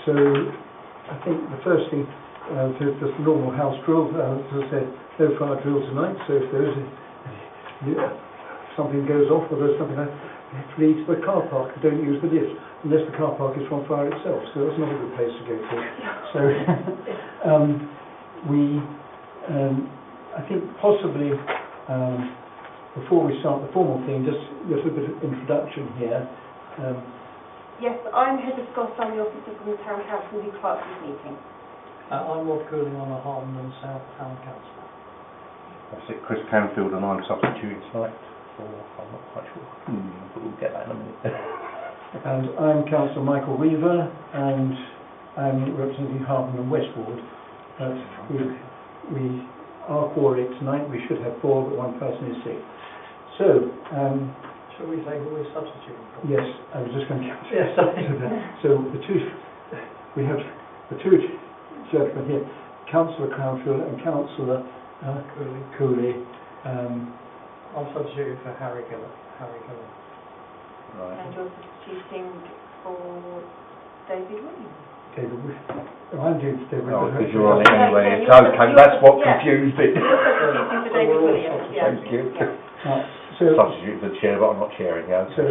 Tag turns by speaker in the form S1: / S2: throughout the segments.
S1: So I think the first thing, just the normal house drill, as I said, no fire drill tonight, so if there is something goes off or there's something like that, flee to the car park, don't use the lift, unless the car park is from fire itself, so that's not a good place to go to. So I think possibly before we start the formal thing, just a little bit of introduction here.
S2: Yes, I'm Head of Scott, I'm the Officer from the Town Council who clerks this meeting.
S3: I'm Rob Cooling on the Harpenden Town Council.
S4: That's it, Chris Canfield, and I'm substituting tonight for, I'm not quite sure, but we'll get that in a minute.
S1: And I'm Councillor Michael Weaver, and I'm representing Harpenden West Ward. We are quorate tonight, we should have 4, but one person is sick. So,
S3: shall we say who we're substituting for?
S1: yes, I was just going to get to
S3: Yes,
S1: that. So we have the two gentlemen here, Councillor Canfield and Councillor Cooley.
S3: I'm substituting for Harry Gillett.
S4: Right.
S2: And you're substituting for David Williams.
S1: I'm doing David.
S4: Oh, because you're on it anyway.
S2: Yeah,
S4: It's okay, that's what confused it.
S2: You're substituting for David Williams, yeah.
S4: Thank you.
S1: So,
S4: Substitute for the chair, but I'm not chairing now.
S1: so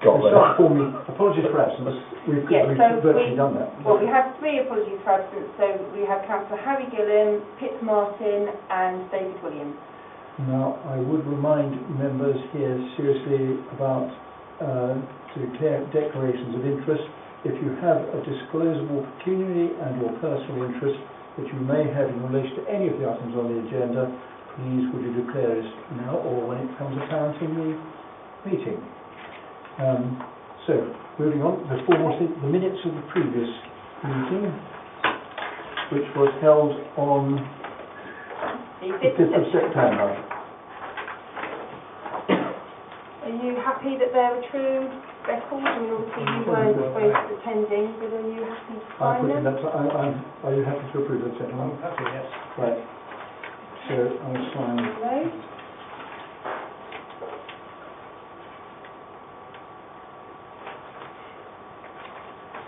S4: Got there.
S1: apologies for absence. We've
S2: Yeah, so
S1: virtually done that.
S2: Well, we have 3 apologies for absence. So we have Councillor Harry Gillen, Pitt Martin, and David Williams.
S1: Now, I would remind members here seriously about to declare declarations of interest. If you have a disclosable pecuniary and or personal interest that you may have in relation to any of the items on the agenda, please would you declare this now or when it becomes apparent in the meeting. So, moving on, the minutes of the previous meeting, which was held on the 5th of September.
S2: Are you happy that they're a true record? I mean, obviously you weren't both attending, but are you happy to sign them?
S1: Are you happy to approve the gentlemen?
S3: I'm happy, yes.
S1: Right. So I'll sign.
S2: Those.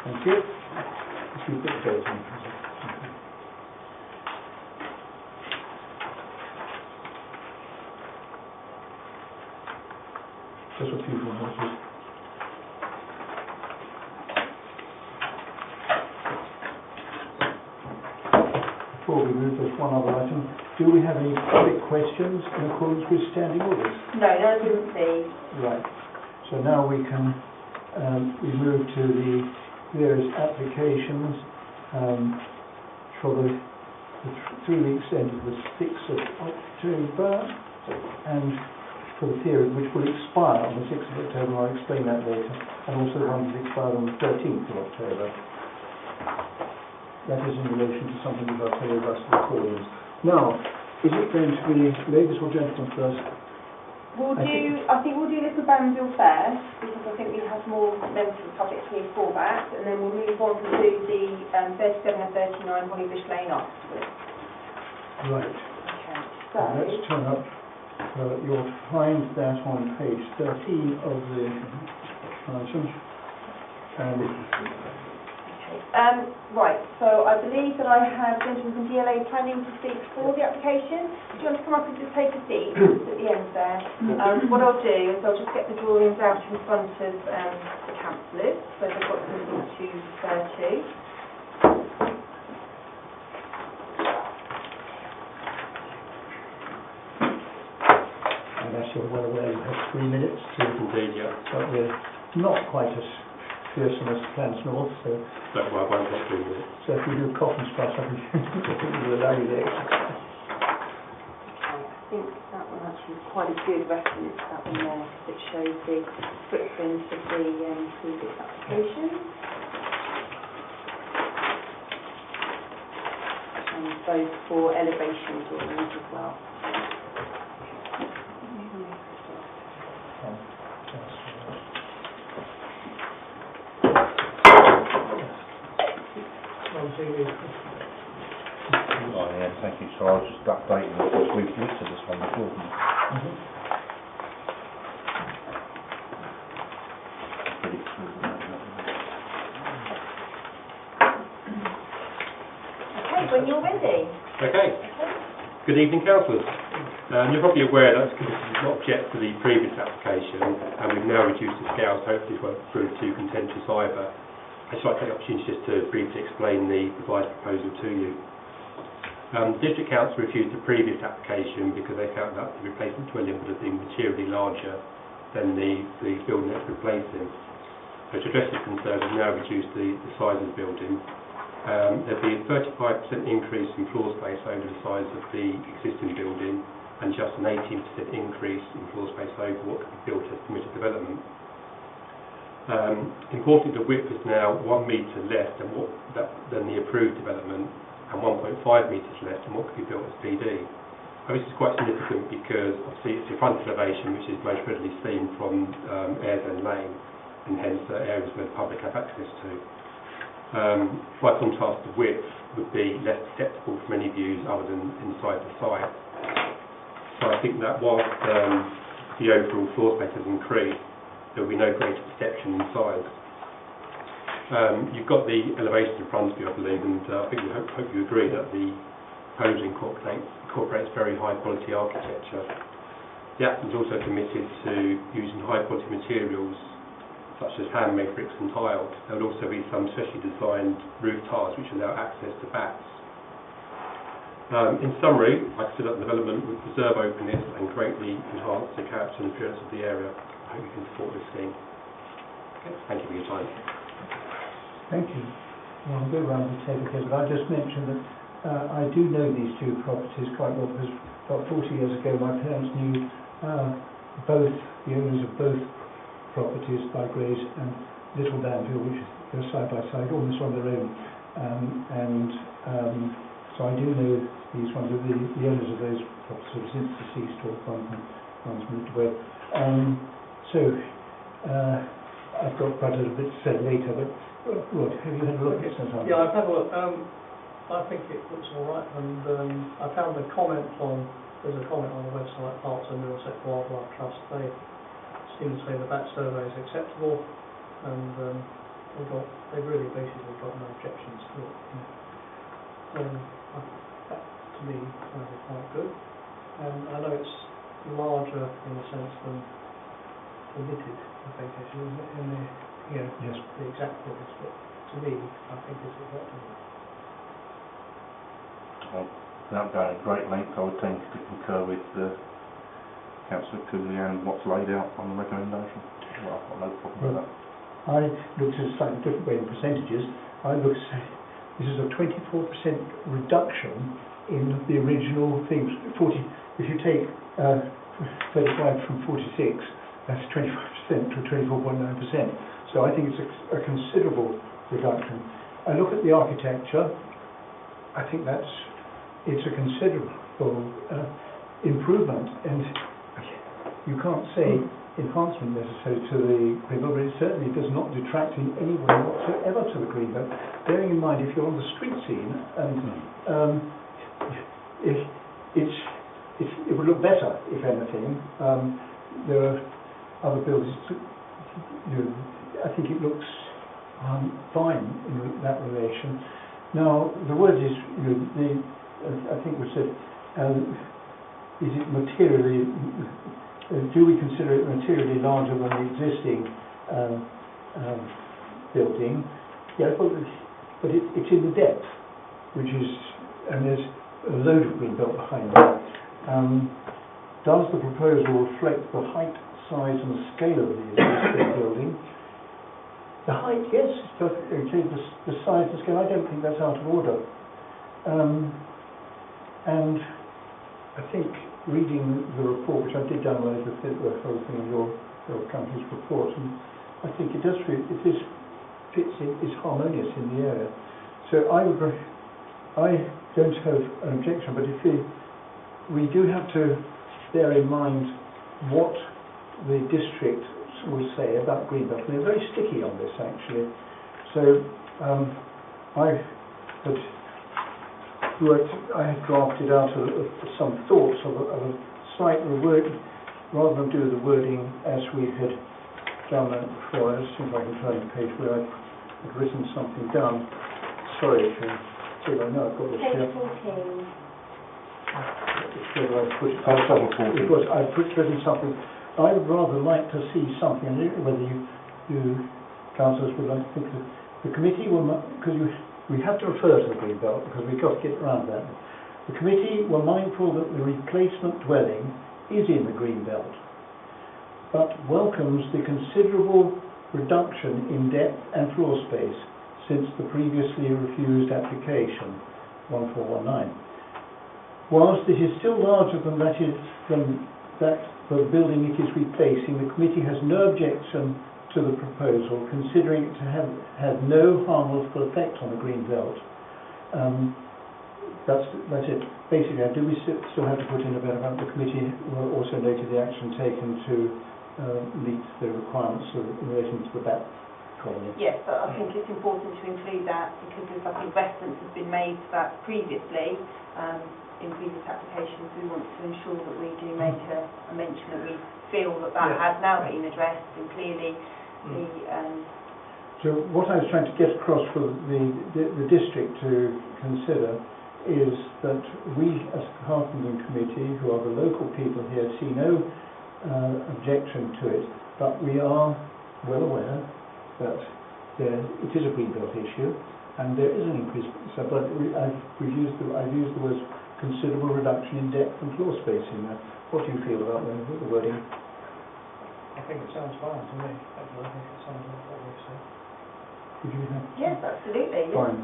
S1: Thank you. Let's put the date in. Just a few formalities. Before we move, there's one other item. Do we have any public questions in accordance with standing orders?
S2: No, I didn't see.
S1: Right. So now we can we move to the various applications for the 3 weeks ended the 6th of October and for the period which will expire on the 6th of October. I'll explain that later. And also the one that expired on the 13th of October. That is in relation to something that I'll tell you about the recordings. Now, is it going to be ladies or gentlemen first?
S2: I think we'll do Little Banville first, because I think we have more members of the public here for that, and then we'll move on to the 37 and 39 Hollybush Lane afterwards.
S1: Right.
S2: Okay, so
S1: Let's turn up. You'll find that on page 13 of the item.
S2: Right, so I believe that I have gentlemen from DLA planning to speak for the application. Do you want to come up and just take a seat at the end there? What I'll do is I'll just get the drawings out in front of the councillors, so they've got something to refer to.
S1: And as you're well aware, you have 3 minutes to engage. But we're not quite as fearsome as plans north, so.
S4: But I won't get 3 minutes.
S1: So if you do cough and splutter, I think we'll allow you the exercise.
S2: I think that one actually is quite a good reference, that one there, because it shows the footprint of the previous application. And both for elevation drawings as well.
S4: Oh yeah, thank you. So I was just updating this because we've listed this one before.
S2: when you're ready.
S5: Okay. Good evening, councillors. You're probably aware that this is not object to the previous application, and we've now reduced the scale, so hopefully it won't prove too contentious either. I'd just like to take the opportunity just to briefly explain the revised proposal to you. The District Council refused the previous application because they found that the replacement dwelling would have been materially larger than the building that's replacing. So to address this concern, we've now reduced the size of the building. There'll be a 35% increase in floor space over the size of the existing building, and just an 18% increase in floor space over what could be built as permitted development. Importantly, the width is now 1 metre less than the approved development, and 1.5 metres less than what could be built as PD. This is quite significant because obviously it's the front elevation which is most readily seen from Airsend Lane, and hence areas where the public have access to. By contrast, the width would be less acceptable from any views other than inside the site. So I think that whilst the overall floor space has increased, there will be no greater perception in size. You've got the elevation in front of you, I believe, and I think we hope you agree that the proposal incorporates very high quality architecture. The applicant is also committed to using high quality materials such as handmade bricks and tiles. There will also be some specially designed roof tiles which allow access to bats. In summary, I consider that the development would preserve openness and greatly enhance the character and appearance of the area. I hope you can support this scheme. Okay. Thank you for your time.
S1: Thank you. Well, I'll go around the table here, but I just mentioned that I do know these two properties quite well because about 40 years ago my parents knew both the owners of both properties by Grays and Little Danville, which are side by side, almost on their own. So I do know these ones, the owners of those properties have since deceased, or one's moved away. I've got quite a little bit to say later, but Rod, have you had a look at something?
S3: Yeah, I've had a look. I think it looks all right, and I found there's a comment on the website, Parts and Middlesex Wildlife Trust. They seem to say the bat survey is acceptable, and they've really basically got no objections to it. That to me sounded quite good, and I know it's larger in a sense than permitted, I think, in the yes, the exact figures, but to me, I think it's acceptable.
S4: Without going at great length, I would tend to concur with Councillor Cooley and what's laid out on the recommendation. Well, I've got no problem with that.
S1: I looked at a slightly different way in percentages. I looked at this is a 24% reduction in the original things. 40. If you take 35 from 46, that's 25% to 24.9%. So I think it's a considerable reduction. I look at the architecture. I think it's a considerable improvement, and you can't say enhancement necessarily to the greenbelt, but it certainly does not detract in any way whatsoever to the greenbelt. Bearing in mind, if you're on the street scene, and it would look better, if anything. There are other buildings. I think it looks fine in that relation. Now, the word is, I think we said, is it materially, do we consider it materially larger than the existing building? Yeah, but it's in the depth, which is, and there's a load of greenbelt behind that. Does the proposal reflect the height, size and scale of the existing building? The height, yes, it's perfectly okay. The size, the scale, I don't think that's out of order. And I think reading the report, which I did download the whole thing in your company's report, and I think it does fit, fits in, is harmonious in the area. So I don't have an objection, but we do have to bear in mind what the district will say about greenbelt. And they're very sticky on this, actually. So I had drafted out some thoughts of a slight reword, rather than do the wording as we had done that before. I'll just see if I can find a page where I'd written something down. Sorry if see if I know I've got this
S2: Page
S1: here.
S2: 14.
S1: Whether I've put
S4: Page 14.
S1: I've written something. I would rather like to see something, and whether you councillors would like to think that the committee will, because we have to refer to the green belt because we've got to get around that. The committee were mindful that the replacement dwelling is in the green belt, but welcomes the considerable reduction in depth and floor space since the previously refused application 1419. Whilst it is still larger than that the building it is replacing, the committee has no objection to the proposal, considering it to have no harmful effect on the green belt. That's it. Basically, do we still have to put in a bit about the committee also noted the action taken to meet the requirements in relation to the bat colony?
S2: Yes, but I think it's important to include that because there's, I think, reference has been made to that previously in previous applications. We want to ensure that we do make a mention that we feel that has now been addressed, and clearly
S1: So what I was trying to get across for the district to consider is that we as the Harpenden Committee, who are the local people here, see no objection to it, but we are well aware that it is a greenbelt issue and there is an increase. So, but I've used the words considerable reduction in depth and floor space in there. What do you feel about the wording?
S3: I think it sounds fine to me. Actually, I think it sounds like what we've said.
S1: Would you have?
S2: yes, absolutely. Yes.
S1: Fine.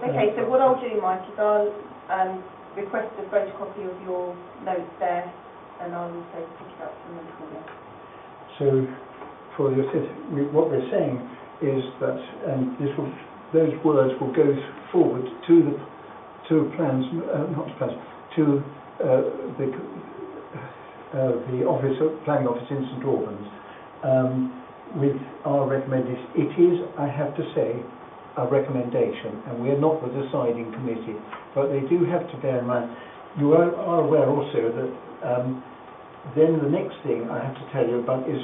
S2: Okay, so what I'll do, Mike, is I'll request a photocopy of your notes there, and I'll also pick it up from the corner.
S1: So, for your what we're saying is that those words will go forward to the plans, not to plans, to the planning office in St Albans, with our recommendation. It is, I have to say, a recommendation, and we are not the deciding committee, but they do have to bear in mind. You are aware also that then the next thing I have to tell you about is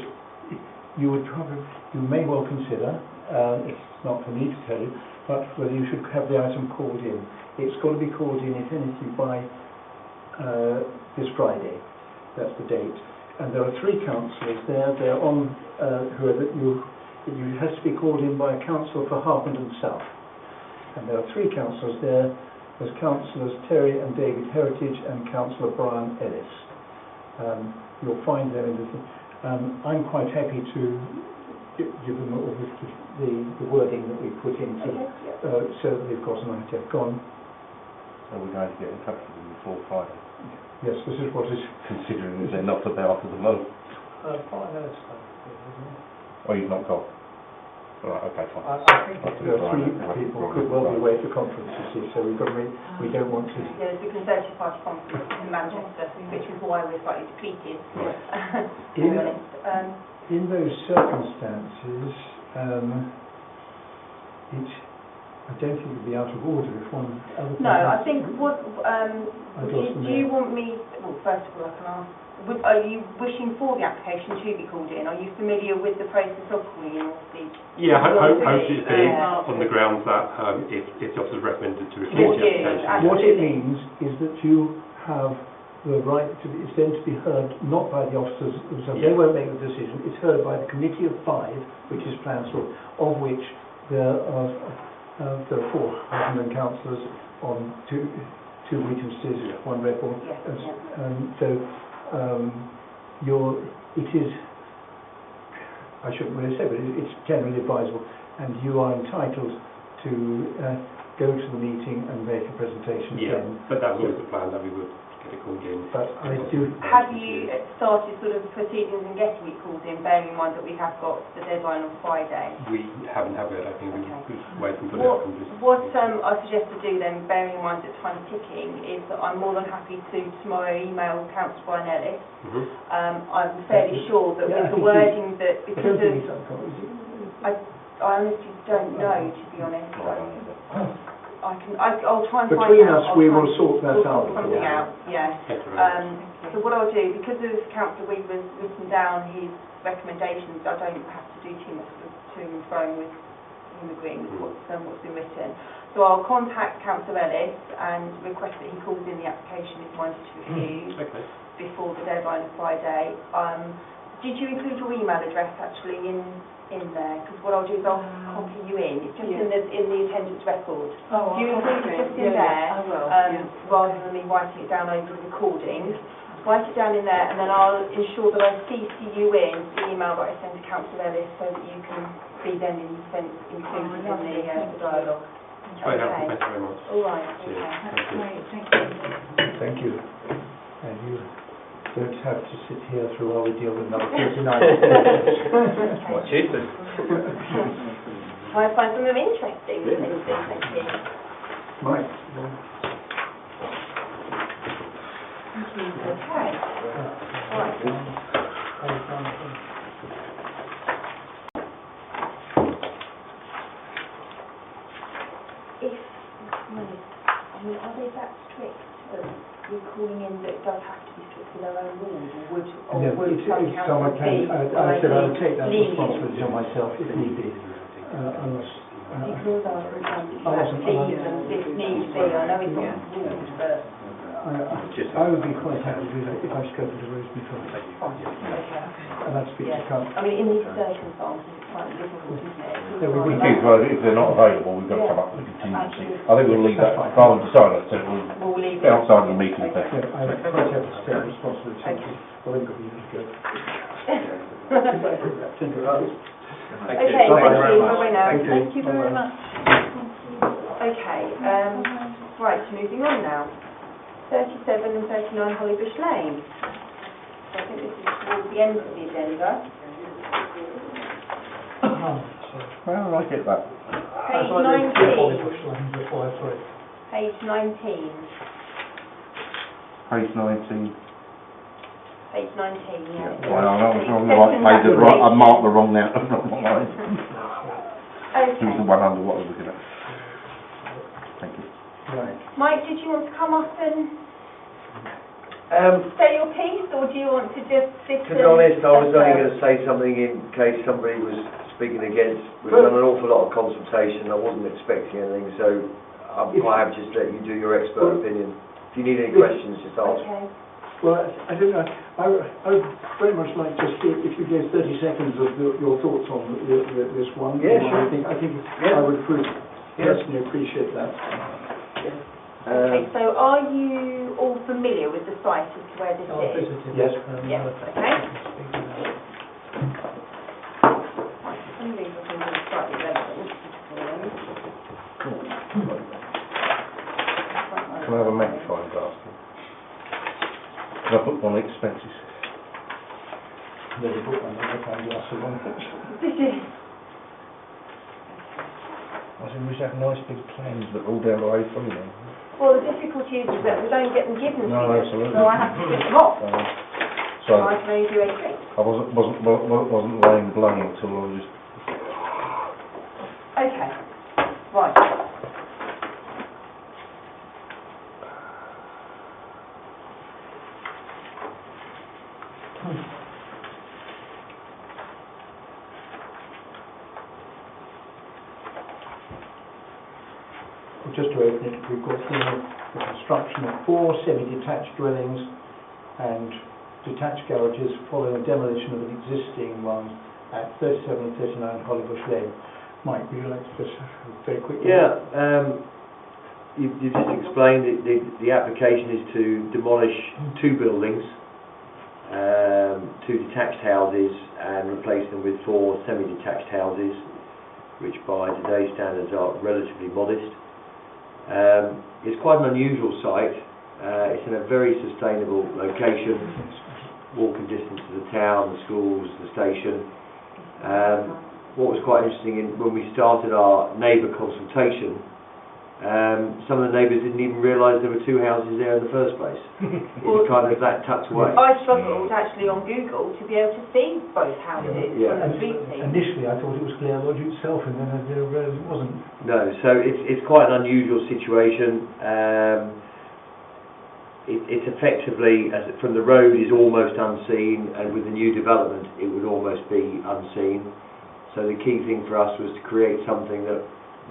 S1: you may well consider, it's not for me to tell you, but whether you should have the item called in. It's got to be called in, if anything, by this Friday. That's the date. And there are 3 councillors there. They're on it has to be called in by a councillor for Harpenden South. And there are 3 councillors there. There's councillors Terry and David Heritage and councillor Brian Ellis. You'll find them in the thing. I'm quite happy to give them all the wording that we put into, so that they've got an idea. Gone.
S4: So we're going to get in touch with them before Friday.
S1: Yes, this is what is...
S4: Considering they're not about at the moment.
S3: Brian Ellis, isn't it?
S4: Oh, you've not got? Right, okay, fine.
S3: I think
S1: There are 3 people could well be away for conference, you see, so we don't want to...
S2: Yeah, there's the Conservative Party conference in Manchester, which is why we're slightly depleted.
S1: In those circumstances, I don't think it would be out of order if one other...
S2: No, I think what... do you want me... Well, first of all, I can ask... Are you wishing for the application to be called in? Are you familiar with the process of calling in all these?
S5: Yeah, hopefully it's been on the grounds that if the officer recommended to refuse the application.
S1: What it means is that you have the right to be, it's then to be heard not by the officers themselves. They won't make the decision. It's heard by the committee of 5, which is plans for, of which there are 4 Harpenden councillors on 2 Regents, 1 Redbourne. It is, I shouldn't really say, but it's generally advisable, and you are entitled to go to the meeting and make a presentation again.
S5: But that was always the plan, that we would get it called in.
S1: But I do...
S2: Have you started sort of proceedings and getting it called in, bearing in mind that we have got the deadline on Friday?
S5: We haven't had it, I think. We're just waiting for the
S2: What
S5: outcome.
S2: I suggest to do then, bearing in mind that time's ticking, is that I'm more than happy to tomorrow email Councillor Brian Ellis. I'm fairly sure that with the wording that, because of... I honestly don't know, to be honest. I'll try and find out.
S1: Between us, we will sort that out.
S2: We'll sort something out, yeah. So what I'll do, because of Councillor Weaver's written down his recommendations, I don't have to do too much to and fro with him agreeing with what's been written. So I'll contact Councillor Ellis and request that he calls in the application if minded to review before the deadline of Friday. Did you include your email address actually in there? Because what I'll do is I'll copy you in. It's just in the attendance record.
S6: Oh,
S2: If you include it just in there,
S6: I will.
S2: rather than me writing it down over the recording, write it down in there, and then I'll ensure that I CC you in the email that I send to Councillor Ellis so that you can be then included in the dialogue.
S5: It's very helpful, thank you very much.
S2: All right.
S5: Cheers.
S2: Okay.
S6: Thank you.
S1: Thank you. And you don't have to sit here through while we deal with number 39.
S5: What, Tuesday?
S2: I find some of them interesting. Thank you.
S1: Mike.
S2: Okay. Right. Are they that strict that you're calling in that it does have to be strict with their own rules, or would some councils be?
S1: I said I would take that responsibility on myself if need be.
S2: Because if need be, I know it's not rules, but...
S1: I would be quite happy with it if I spoke to Rose before. And I'd speak to Council.
S2: I mean, in these circumstances, it's quite difficult, isn't it?
S1: Yeah, we
S4: It is, well, if they're not available, we've got to come up with a contingency. I think we'll leave that, rather than decide that, we'll
S2: leave it
S4: outside of the meeting.
S2: Okay.
S1: Yeah, I'm quite happy to take responsibility.
S2: Okay.
S1: Well, I've got you to go.
S2: Okay, thank you very much. Thank you very much. Okay, right, moving on now. 37 and 39 Hollybush Lane. So I think this is towards the end of the agenda.
S4: Well, I get that.
S2: Page 19. Page 19.
S4: Page 19.
S2: Page 19, yeah.
S4: Well, I was on the right page, I marked the wrong line.
S2: Okay.
S4: Who's the one under what we're looking at? Thank you.
S1: Right.
S2: Mike, did you want to come up and say your piece, or do you want to just sit
S7: To be honest, I was only going to say something in case somebody was speaking against. We've done an awful lot of consultation. I wasn't expecting anything, so I'm quite happy just to let you do your expert opinion. If you need any questions, just ask.
S2: Okay.
S1: Well, I don't know. I would very much like to see if you gave 30 seconds of your thoughts on this one.
S7: Yeah, sure.
S1: I think I would personally appreciate that.
S2: Okay, so are you all familiar with the site as to where this is?
S1: Yes.
S2: Yes, okay. Right, for some reason I think it's slightly relevant.
S4: Can I have a magnifying glass? Can I put one on expenses?
S1: There's a book on the kind glass of one.
S2: This is...
S4: I said, we should have nice big plans that all down the way through them.
S2: Well, the difficulty is that we don't get them given to
S4: No,
S2: you,
S4: absolutely.
S2: so I have to print them off.
S4: So
S2: I can only do a thing.
S4: I wasn't laying blame until I was just...
S2: Okay, right.
S1: Just to open it, we've got the construction of 4 semi-detached dwellings and detached garages following the demolition of an existing one at 37 and 39 Hollybush Lane. Mike, would you like to just very quickly?
S7: Yeah, you've just explained that the application is to demolish 2 buildings, 2 detached houses, and replace them with 4 semi-detached houses, which by today's standards are relatively modest. It's quite an unusual site. It's in a very sustainable location, walking distance to the town, the schools, the station. What was quite interesting when we started our neighbour consultation, some of the neighbours didn't even realise there were 2 houses there in the first place. It was kind of that tucked away.
S2: I struggled actually on Google to be able to see both houses from the street scene.
S1: Initially I thought it was Clare Lodge itself, and then I realised it wasn't.
S7: No, so it's quite an unusual situation. It's effectively, from the road, is almost unseen, and with the new development, it would almost be unseen. So the key thing for us was to create something that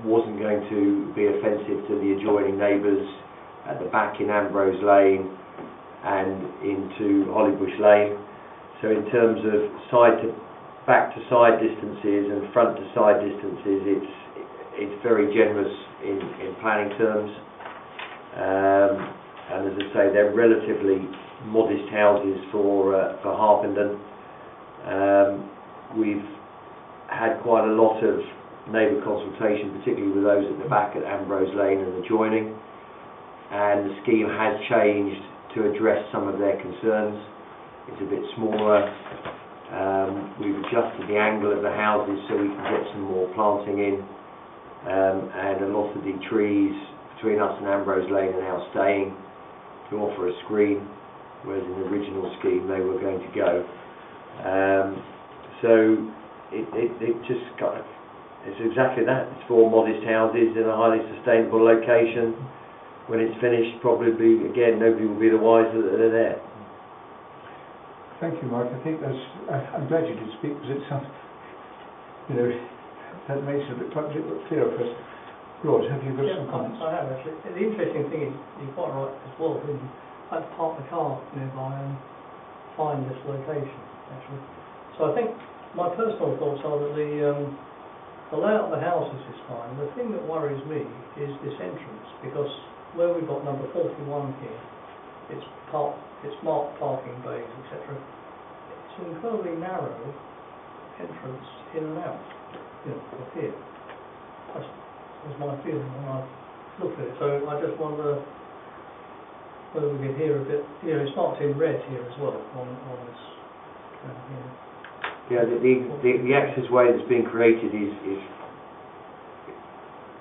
S7: wasn't going to be offensive to the adjoining neighbours at the back in Ambrose Lane and into Hollybush Lane. So in terms of back to side distances and front to side distances, it's very generous in planning terms. And as I say, they're relatively modest houses for Harpenden. We've had quite a lot of neighbour consultation, particularly with those at the back at Ambrose Lane and adjoining, and the scheme has changed to address some of their concerns. It's a bit smaller. We've adjusted the angle of the houses so we can get some more planting in, and a lot of the trees between us and Ambrose Lane are now staying to offer a screen, whereas in the original scheme they were going to go. So it just kind of, it's exactly that. It's 4 modest houses in a highly sustainable location. When it's finished, probably, again, nobody will be the wiser that they're there.
S1: Thank you, Mark. I think I'm glad you did speak, because it sounds, that makes it a bit clearer for us. Rod, have you got some comments?
S3: I have actually. The interesting thing is, you're quite right as well, I had to park the car nearby and find this location, actually. So I think my personal thoughts are that the layout of the houses is fine. The thing that worries me is this entrance, because where we've got number 41 here, it's marked parking bays, etc. It's an incredibly narrow entrance in and out, up here. That was my feeling when I looked at it. So I just wonder whether we could hear a bit. It's marked in red here as well on this here.
S7: Yeah, the access way that's being created is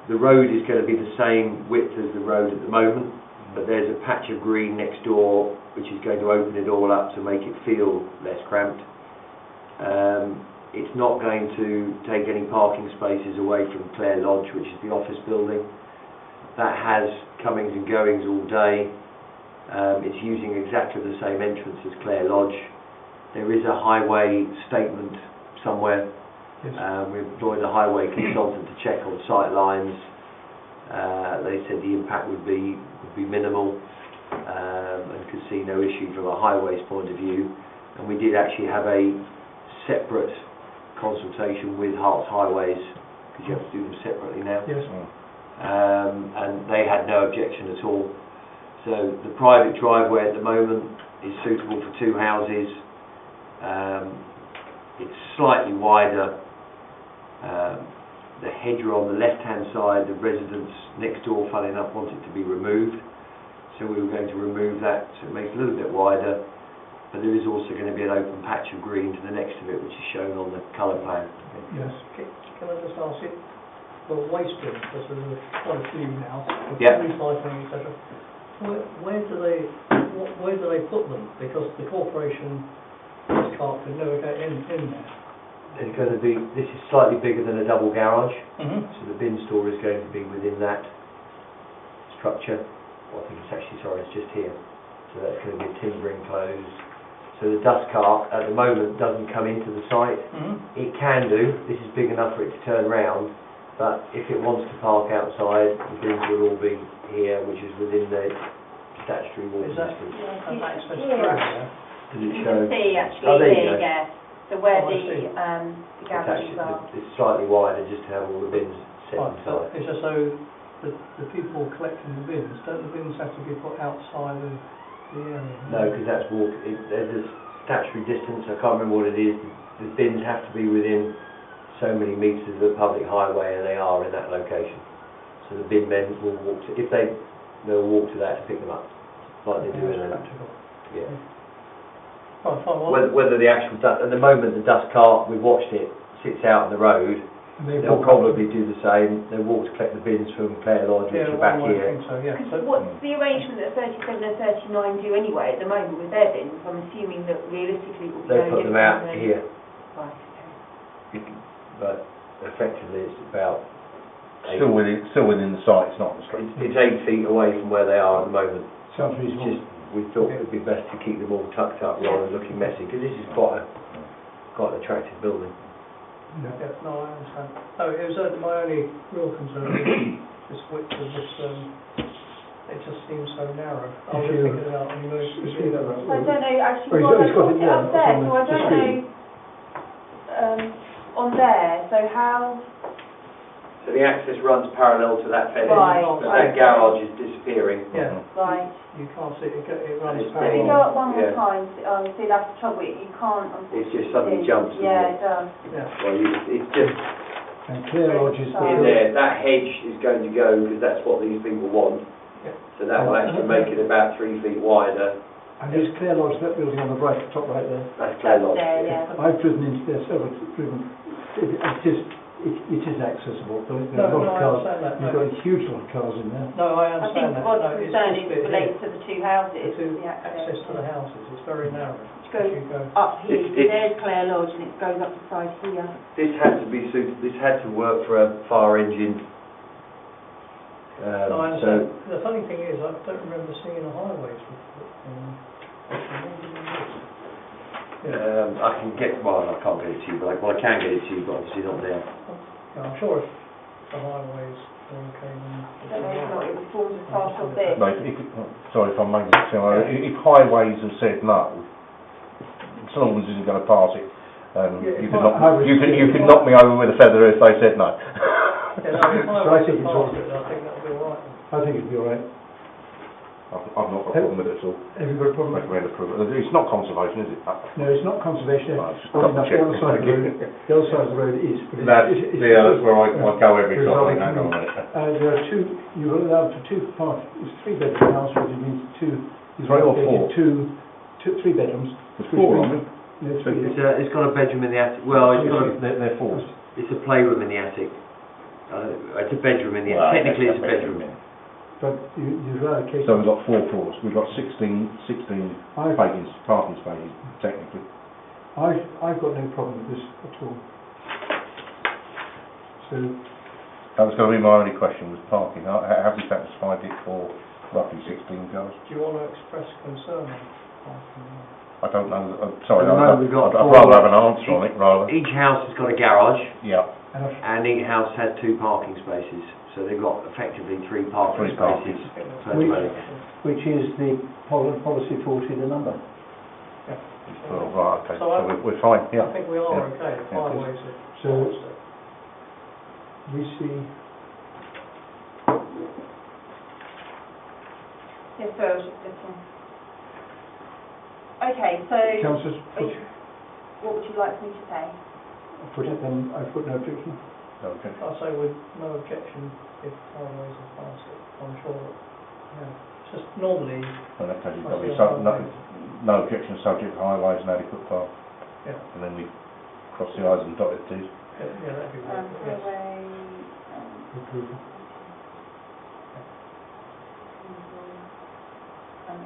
S7: the road is going to be the same width as the road at the moment, but there's a patch of green next door which is going to open it all up to make it feel less cramped. It's not going to take any parking spaces away from Clare Lodge, which is the office building. That has comings and goings all day. It's using exactly the same entrance as Clare Lodge. There is a highway statement somewhere.
S1: Yes.
S7: We employed a highway consultant to check on sight lines. They said the impact would be minimal, and could see no issue from a highways point of view. And we did actually have a separate consultation with Herts Highways, because you have to do them separately now.
S1: Yes.
S7: And they had no objection at all. So the private driveway at the moment is suitable for 2 houses. It's slightly wider. The hedgerow on the left-hand side, the residents next door, funny enough, want it to be removed. So we were going to remove that, so it makes it a little bit wider. But there is also going to be an open patch of green to the next of it, which is shown on the colour plan.
S1: Yes.
S3: Can I just ask you, the waste bin, because there's quite a few now,
S7: Yeah.
S3: recycling, etc. Where do they put them? Because the corporation cart could never get in there.
S7: There's going to be, this is slightly bigger than a double garage,
S3: Mm-hmm.
S7: so the bin store is going to be within that structure. Well, I think it's actually, sorry, it's just here. So that's going to be a timber enclosed. So the dust cart at the moment doesn't come into the site.
S3: Mm-hmm.
S7: It can do. This is big enough for it to turn round, but if it wants to park outside, the bins will all be here, which is within the statutory walking
S3: Is that
S7: distance.
S3: an access
S2: Yeah.
S3: through there?
S7: Does it
S2: You
S7: show?
S2: can see actually
S7: Oh, there you
S2: here,
S7: go.
S2: yeah. So where
S3: Oh, I see.
S2: the garages are.
S7: It's slightly wider just to have all the bins set
S3: Right, so
S7: inside.
S3: it's just so the people collecting the bins, don't the bins have to be put outside of the area?
S7: No, because that's there's a statutory distance, I can't remember what it is. The bins have to be within so many metres of the public highway, and they are in that location. So the bin men will walk to, they'll walk to that to pick them up, like they do in a,
S3: Practical.
S7: yeah.
S3: Right, fine, well,
S7: Whether the actual at the moment the dust cart, we've watched it, sits out on the road.
S1: And they
S7: They'll
S1: walk-
S7: probably do the same. They'll walk to collect the bins from Clare Lodge, which
S3: yeah,
S7: are back
S3: one way I
S7: here.
S3: think so, yeah.
S2: Because
S3: So,
S2: what's the arrangement that 37 and 39 do anyway at the moment with their bins? I'm assuming that realistically it will be
S7: They
S2: no
S7: put them
S2: different
S7: out
S2: than-
S7: here,
S2: Right, okay.
S7: but effectively it's about
S4: Still within the site, it's not on the street.
S7: it's 8 feet away from where they are at the moment.
S1: Sounds
S7: It's
S1: reasonable.
S7: just we thought it'd be best to keep them all tucked up rather than looking messy, because this is quite an attractive building.
S3: Yeah, no, I understand. No, it was my only real concern was this width of this, it just seems so narrow. I was
S1: If you-
S3: thinking about when you move to
S1: See that right?
S2: So I don't know, actually,
S1: Oh,
S2: well,
S1: he's
S2: I
S1: got
S2: put
S1: it
S2: it up
S1: there,
S2: there,
S1: it's
S2: so
S1: on
S2: I
S1: the
S2: don't
S1: screen.
S2: know, on there, so how,
S7: So the access runs parallel to that fence,
S2: Right,
S7: but
S2: right.
S7: that garage is disappearing.
S3: Yeah,
S2: right.
S3: you can't see it, it runs
S7: It's
S2: Let me
S3: parallel.
S2: go up one more
S7: Yeah.
S2: time, see, that's the trouble, you can't,
S7: It just suddenly
S2: see.
S7: jumps, doesn't
S2: Yeah,
S7: it?
S2: it does.
S3: Yeah.
S7: Well, it's just
S1: And Clear Lodge is
S2: Oh.
S7: in there. That hedge is going to go because that's what these people want.
S3: Yeah.
S7: So that will actually make it about 3 feet wider.
S1: And is Clear Lodge, that building on the right, top right there?
S7: That's Clay Lodge.
S2: There, yeah.
S1: I've driven into there several, it is accessible, but there are a
S3: No,
S1: lot of
S3: I
S1: cars.
S3: understand that.
S1: You've
S3: No.
S1: got a huge lot of cars in there.
S3: No, I
S2: I
S3: understand
S2: think
S3: that.
S2: what's
S3: No, it's
S2: concerned
S3: this
S2: is
S3: bit here.
S2: related to the two houses,
S3: To
S2: the
S3: access to the houses, it's very narrow.
S2: Which goes
S3: If you go,
S2: up here,
S7: It's-
S2: there's Clare Lodge, and it goes up the side here.
S7: This had to be suited. This had to work for a fire engine.
S3: no, I
S7: So
S3: understand. The funny thing is, I don't remember seeing a highways report.
S7: I can get. Well, I can't get it to you, but I can get it to you, but obviously not now.
S3: Yeah, I'm sure if the highways were okay, then.
S2: I don't know if not, it forms as part of this.
S4: No, sorry if I'm making it sound, if highways have said no, Solomons isn't going to pass it.
S3: Yeah,
S4: You
S3: if
S4: could
S3: I-
S4: knock, you could knock me over with a feather if they said no.
S3: Yeah, no, if
S1: So I
S3: highways
S1: think
S3: are
S1: it's
S3: part
S1: all-
S3: of it, I think that'll be all right.
S1: I think it'd be all right.
S4: I've not got a problem with it at all.
S1: Have you got a problem?
S4: Recommend approval. It's not conservation, is it?
S1: No, it's not conservation.
S4: Right, just
S1: Well,
S4: double
S1: enough,
S4: check.
S1: the other side of the road, the other side of the road is. But
S4: That's,
S1: it's
S4: that's where I go every
S1: It's
S4: time.
S1: like-
S4: Hang on a minute.
S1: There are two, you're allowed for two parts, it's 3-bedroom house, which means two. you've
S4: Three or
S1: allocated
S4: four?
S1: 3 bedrooms.
S4: There's
S1: which
S4: four,
S1: means-
S4: aren't
S1: No, three.
S7: It's got a bedroom in the attic. Well, it's got a.
S4: They're fours.
S7: It's a playroom in the attic. It's a bedroom in the
S4: Well,
S7: attic. Technically,
S4: that's
S7: it's a bedroom.
S1: But you've allocated.
S4: So we've got 4 floors. We've got 16
S1: I've,
S4: parking spaces, technically.
S1: I've got no problem with this at all. So,
S4: That was going to be my only question, was parking. Have we satisfied it for roughly 16 cars?
S3: Do you want to express concern on parking?
S4: I don't know. Sorry,
S7: At the moment we've got
S4: I'd
S7: four.
S4: rather have an answer on it, rather.
S7: Each house has got a garage,
S4: Yeah,
S7: and each house has 2 parking spaces. So they've got effectively 3 parking
S4: Three parking.
S7: spaces per
S1: Which-
S7: dwelling.
S1: which is the policy 40, the number.
S4: well, right, okay.
S3: So
S4: So we're fine,
S3: I
S4: yeah.
S3: think we are
S4: Yeah.
S3: okay,
S4: Yeah,
S3: highways are.
S1: So- We see,
S2: Yes, so I was just looking. Okay, so
S1: councillors,
S2: what would you like me to say?
S1: put it then, I put no objection.
S4: Okay.
S3: I'll say with no objection if highways are passed it. I'm sure that, yeah, it's just normally,
S4: In that case, it's
S3: I
S4: got to be
S3: feel
S4: no objection subject to highways and adequate park.
S3: yeah,
S4: And then we cross the i's and dot the t's.
S3: yeah, that'd be good, yes.
S2: Highway,
S1: Approval.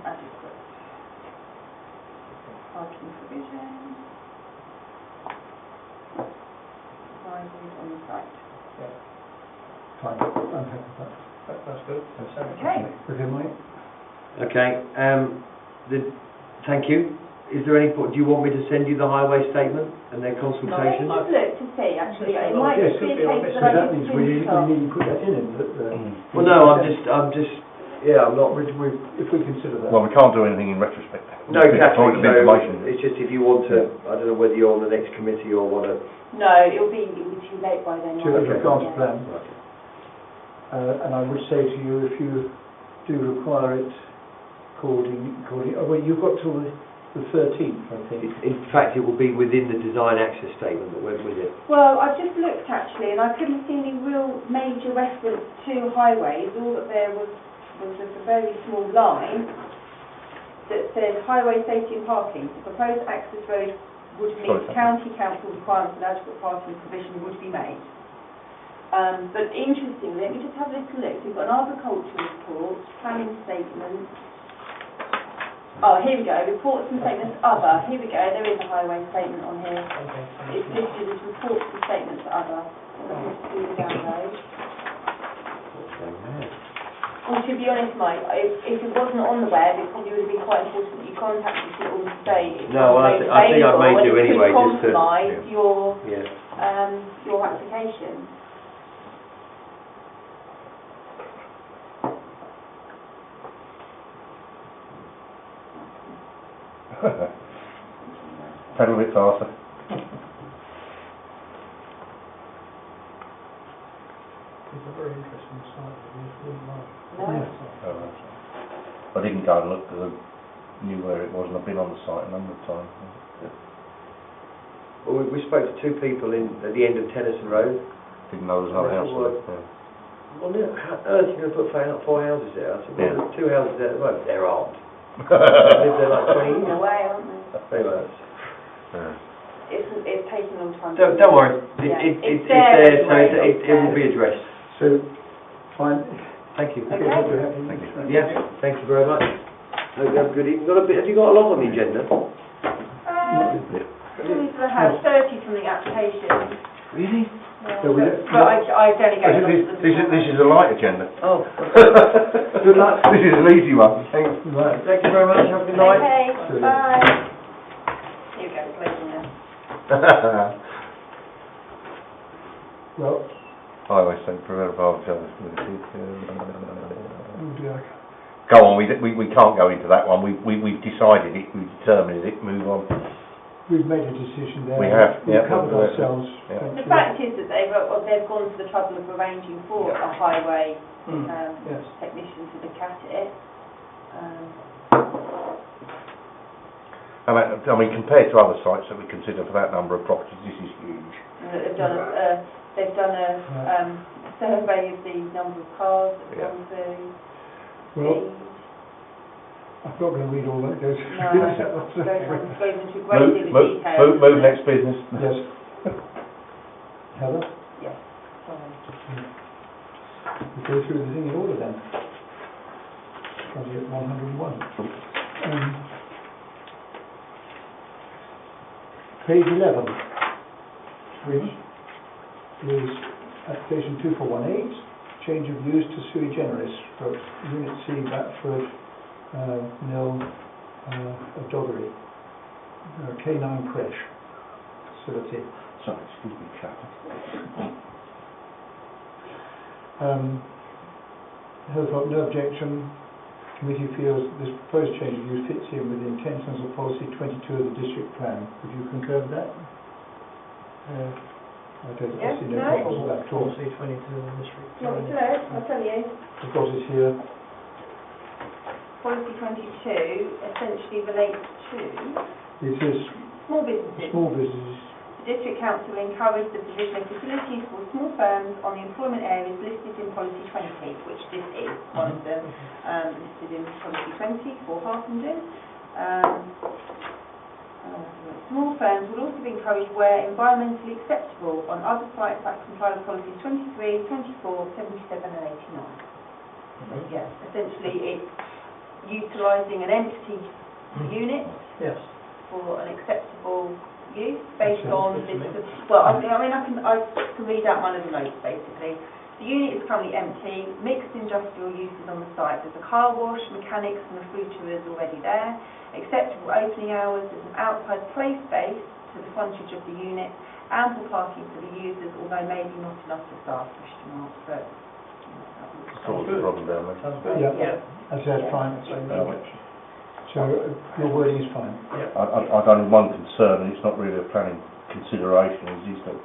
S2: adequate parking provision. Provided on the site.
S1: Fine, I'm happy with that.
S3: That's good. That sounds
S2: Okay.
S3: good.
S1: Okay, Mike?
S7: Okay, thank you. Is there any, do you want me to send you the highway statement and their
S2: Let me
S7: consultation?
S2: just look to see, actually, it
S3: Well,
S2: might
S1: yes,
S2: just be a
S3: could be on
S2: case
S3: this.
S2: that I
S1: That
S2: need
S1: means
S2: to
S1: we
S2: print off.
S1: need to put that in,
S7: Well, no, I'm just, yeah, I'm not.
S1: if we consider that.
S4: Well, we can't do anything in retrospect.
S7: No, exactly.
S4: Point of
S7: So
S4: information.
S7: it's just if you want to, I don't know whether you're on the next committee or want to.
S2: No, it'll be too late by then.
S1: To
S2: won't
S1: have
S2: it?
S1: gone to
S2: Yeah.
S1: plan. And I would say to you, if you do require it according, well, you've got till the 13th, I think.
S7: In fact, it will be within the design access statement that went with it.
S2: Well, I've just looked actually, and I couldn't see any real major reference to highways. All that there was just a very small line that said highway safety and parking. The proposed access road would meet
S4: Sorry,
S2: county council requirements and adequate parking provision would be made. But interestingly, let me just have a little look. We've got an agricultural report, planning statement. Oh, here we go. Reports and statements other. Here we go. There is a highway statement on here.
S3: Okay.
S2: It's listed as reports and statements other. Let's just do the download. Well, to be honest, Mike, if it wasn't on the web, it probably would have been quite important that you contact you to all say it's
S7: No, I think I may do anyway, just to...
S2: compromise your
S7: Yeah.
S2: your application.
S4: Pedal a bit faster.
S3: It's a very interesting site, it wouldn't mind.
S2: No.
S4: I didn't go and look because I knew where it was, and I've been on the site a number of times.
S7: Well, we spoke to two people at the end of Tennyson Road.
S4: Didn't know there was another house there. Yeah.
S7: Well, how on earth are you going to put four houses there? I said, well,
S4: Yeah.
S7: there's two houses there at the moment. There aren't. They've lived there like 20
S2: In a
S7: years.
S2: way, aren't they?
S7: Very much.
S4: Yeah.
S2: It's taken a long time.
S7: Don't worry.
S2: Yeah.
S7: It's
S2: there
S7: there, so
S2: anyway,
S7: it will be addressed.
S1: So, fine.
S7: Thank you.
S2: Okay.
S4: Thank you.
S7: Yeah, thank you very much. Hope you have a good evening. Have you got a lot on the agenda?
S2: We sort of have 30 from the application.
S4: Really?
S2: Yeah,
S1: So we
S2: but
S1: don't-
S2: I delegated on to them.
S4: This is a light agenda.
S7: Oh.
S4: Good luck. This is an easy one. Thanks.
S1: Right.
S7: Thank you very much. Have a good night.
S2: Okay, bye. Here we go, it's later now.
S1: Well,
S4: I always think prevent
S1: oh dear.
S4: Go on, we can't go into that one. We've decided it, we've determined it, move on.
S1: We've made a decision there.
S4: We have,
S1: We've
S4: yeah.
S1: covered ourselves.
S4: Yeah.
S1: Thank
S2: The
S1: you.
S2: fact is that they've gone to the trouble of arranging for a highway
S3: Yes.
S2: technician to look at it.
S4: I mean, compared to other sites that we consider for that number of properties, this is huge.
S2: And that they've done a survey of the number of cars that
S4: Yeah.
S2: come through.
S1: Well, I'm not going to read all that. It goes.
S2: Goes into great deal of detail.
S4: Move next business.
S1: Yes. Heather,
S2: Yes. Sorry.
S1: we go through the thing in order then. Probably at 101. Page 11, which is application 2418, change of use to sui generis for Unit C, Batford, Mill, of Doggery, K9 creche facility.
S4: Sorry, excuse me, chap.
S1: Heather thought no objection. Committee feels this proposed change of use fits in with the intentions of policy 22 of the district plan. Would you concur with that? I don't
S2: Yes,
S1: see no
S2: no.
S1: problems with that at all.
S3: Policy 22 in the district.
S2: Do you want me to know? I'll tell you.
S1: I've got it here.
S2: Policy 22 essentially relates to
S1: It is
S2: small businesses.
S1: small businesses.
S2: The District Council will encourage the provision of facilities for small firms on the employment areas listed in Policy 20, which this is one of them, listed in Policy 20 for Harpenden. Small firms will also be encouraged where environmentally acceptable on other sites that comply with Policies 23, 24, 77 and 89. Yes, essentially it's utilising an empty unit
S3: Yes.
S2: for an acceptable use based on this. Well, I can read out one of the notes basically. The unit is currently empty, mixed industrial uses on the site. There's a car wash, mechanics and a fruiterers already there. Acceptable opening hours, there's an outside play space to the frontage of the unit, ample parking for the users, although maybe not enough for staff, but
S4: Solves the problem down there.
S3: Sounds good.
S1: Yeah. I said fine. So your wording is fine.
S4: I've only one concern, and it's not really a planning consideration, is that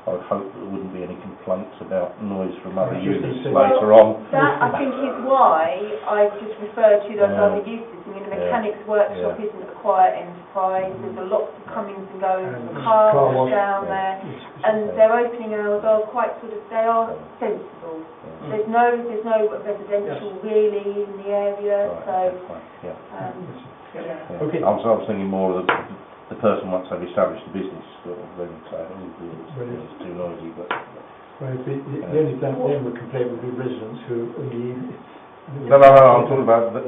S4: I would hope that there wouldn't be any complaints about noise from other units later on.
S2: That, I think, is why I just referred to those other uses. I mean, the mechanics workshop isn't a quiet enterprise. There's a lot of comings and goings from the car wash down there, and their opening hours are quite they are sensible. There's no residential really in the area,
S1: Okay.
S4: I was thinking more of the person once they've established the business, sort of, then say, it's too noisy, but...
S1: Right, the only thing then would complain would be residents who only...
S4: No, I'm talking about
S2: the